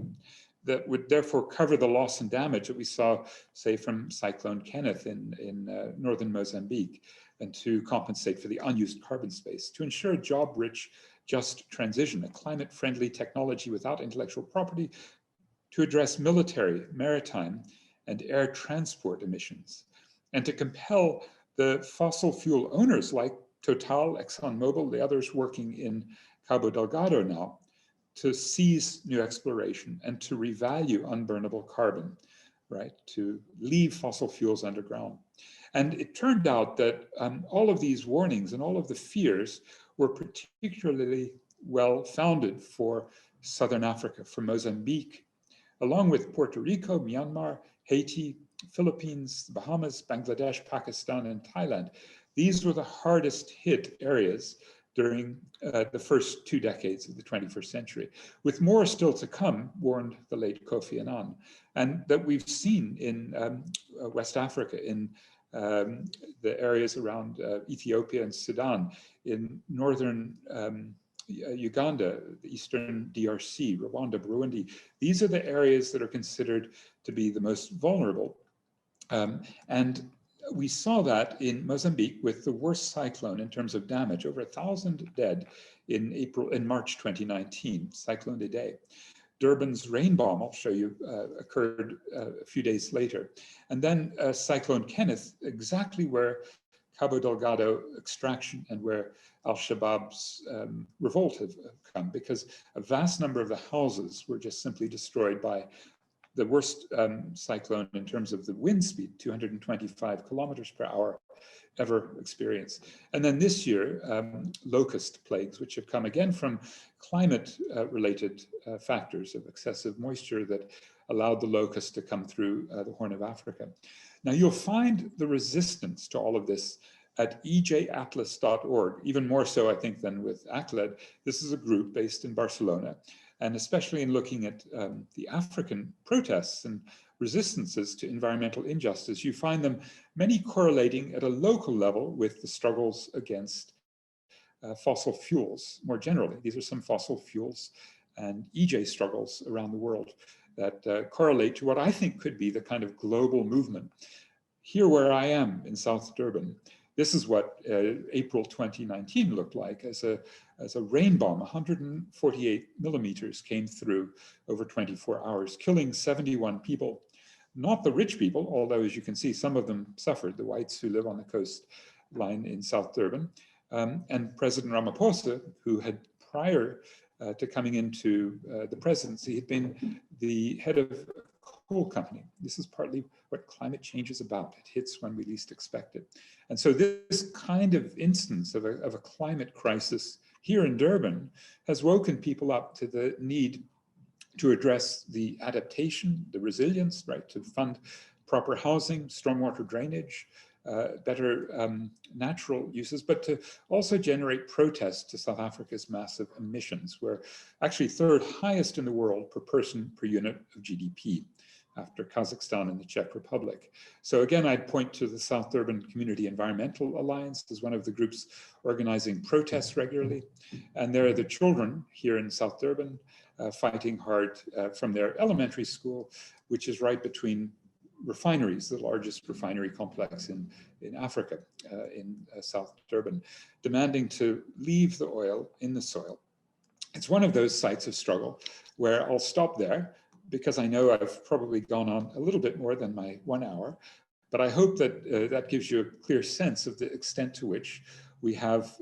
that would therefore cover the loss and damage that we saw, say, from Cyclone Kenneth in northern Mozambique, and to compensate for the unused carbon space, to ensure a job-rich, just transition, a climate-friendly technology without intellectual property, to address military, maritime, and air transport emissions, and to compel the fossil fuel owners like Total, ExxonMobil, the others working in Cabo Delgado now, to seize new exploration and to revalue unburnable carbon, right? To leave fossil fuels underground. And it turned out that all of these warnings and all of the fears were particularly well founded for Southern Africa, for Mozambique, along with Puerto Rico, Myanmar, Haiti, Philippines, Bahamas, Bangladesh, Pakistan, and Thailand. These were the hardest hit areas during the first 2 decades of the 21st century, with more still to come, warned the late Kofi Annan, and that we've seen in West Africa, in the areas around Ethiopia and Sudan, in northern Uganda, the eastern DRC, Rwanda, Burundi. These are the areas that are considered to be the most vulnerable. And we saw that in Mozambique with the worst cyclone in terms of damage, over 1,000 dead in March 2019, Cyclone Idai. Durban's rain bomb, I'll show you, occurred a few days later. And then Cyclone Kenneth, exactly where Cabo Delgado extraction and where al-Shabaab's revolt have come, because a vast number of the houses were just simply destroyed by the worst cyclone in terms of the wind speed, 225 kilometers per hour ever experienced. And then this year, locust plagues, which have come again from climate-related factors of excessive moisture that allowed the locust to come through the Horn of Africa. Now you'll find the resistance to all of this at ejatlas.org, even more so I think than with ACLED. This is a group based in Barcelona, and especially in looking at the African protests and resistances to environmental injustice, you find them many correlating at a local level with the struggles against fossil fuels more generally. These are some fossil fuels and EJ struggles around the world that correlate to what I think could be the kind of global movement. Here where I am in South Durban, this is what April 2019 looked like as a rain bomb. 148 millimeters came through over 24 hours, killing 71 people. Not the rich people, although as you can see, some of them suffered, the whites who live on the coastline in South Durban. And President Ramaphosa, who had prior to coming into the presidency, had been the head of a coal company. This is partly what climate change is about. It hits when we least expect it. And so this kind of instance of a climate crisis here in Durban has woken people up to the need to address the adaptation, the resilience, right, to fund proper housing, stormwater drainage, better natural uses, but to also generate protests to South Africa's massive emissions. We're actually third highest in the world per person per unit of GDP, after Kazakhstan and the Czech Republic. So again, I'd point to the South Durban Community Environmental Alliance as one of the groups organizing protests regularly. And there are the children here in South Durban fighting hard from their elementary school, which is right between refineries, the largest refinery complex in Africa, in South Durban, demanding to leave the oil in the soil. It's one of those sites of struggle where I'll stop there, because I know I've probably gone on a little bit more than my 1 hour, But I hope that that gives you a clear sense of the extent to which we have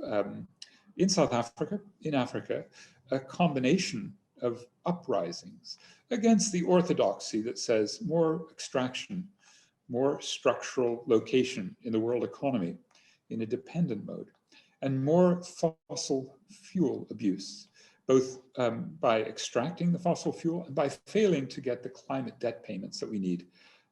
in South Africa, in Africa, a combination of uprisings against the orthodoxy that says more extraction, more structural location in the world economy in a dependent mode, and more fossil fuel abuse, both by extracting the fossil fuel and by failing to get the climate debt payments that we need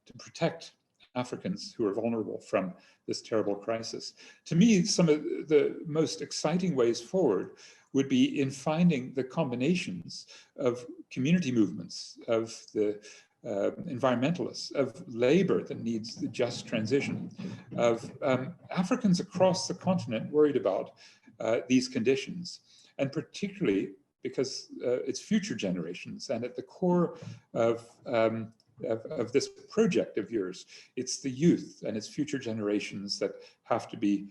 to protect Africans who are vulnerable from this terrible crisis. To me, some of the most exciting ways forward would be in finding the combinations of community movements, of the environmentalists, of labor that needs the just transition, of Africans across the continent worried about these conditions, and particularly because it's future generations, and at the core of this project of yours, it's the youth and it's future generations that have to be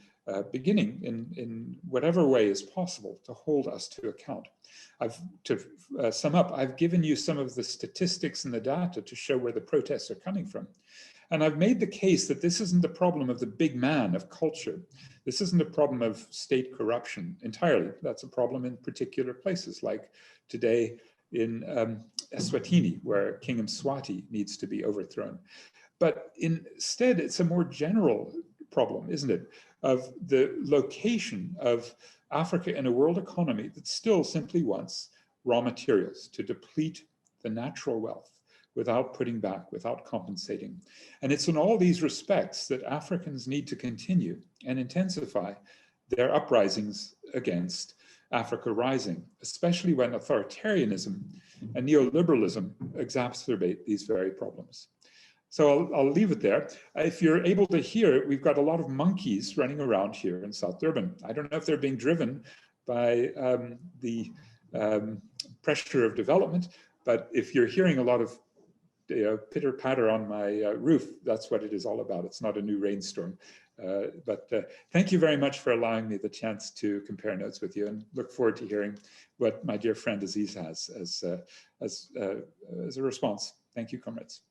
beginning in whatever way is possible to hold us to account. To sum up, I've given you some of the statistics and the data to show where the protests are coming from. And I've made the case that this isn't the problem of the big man of culture. This isn't a problem of state corruption entirely. That's a problem in particular places, like today in Eswatini, where King Mswati needs to be overthrown. But instead, it's a more general problem, isn't it, of the location of Africa in a world economy that still simply wants raw materials to deplete the natural wealth without putting back, without compensating. And it's in all these respects that Africans need to continue and intensify their uprisings against Africa rising, especially when authoritarianism and neoliberalism exacerbate these very problems. So I'll leave it there. If you're able to hear, we've got a lot of monkeys running around here in South Durban. I don't know if they're being driven by the pressure of development, but if you're hearing a lot of pitter patter on my roof, that's what it is all about. It's not a new rainstorm. But thank you very much for allowing me the chance to compare notes with you, and look forward to hearing what my dear friend Aziz has as a response. Thank you, comrades.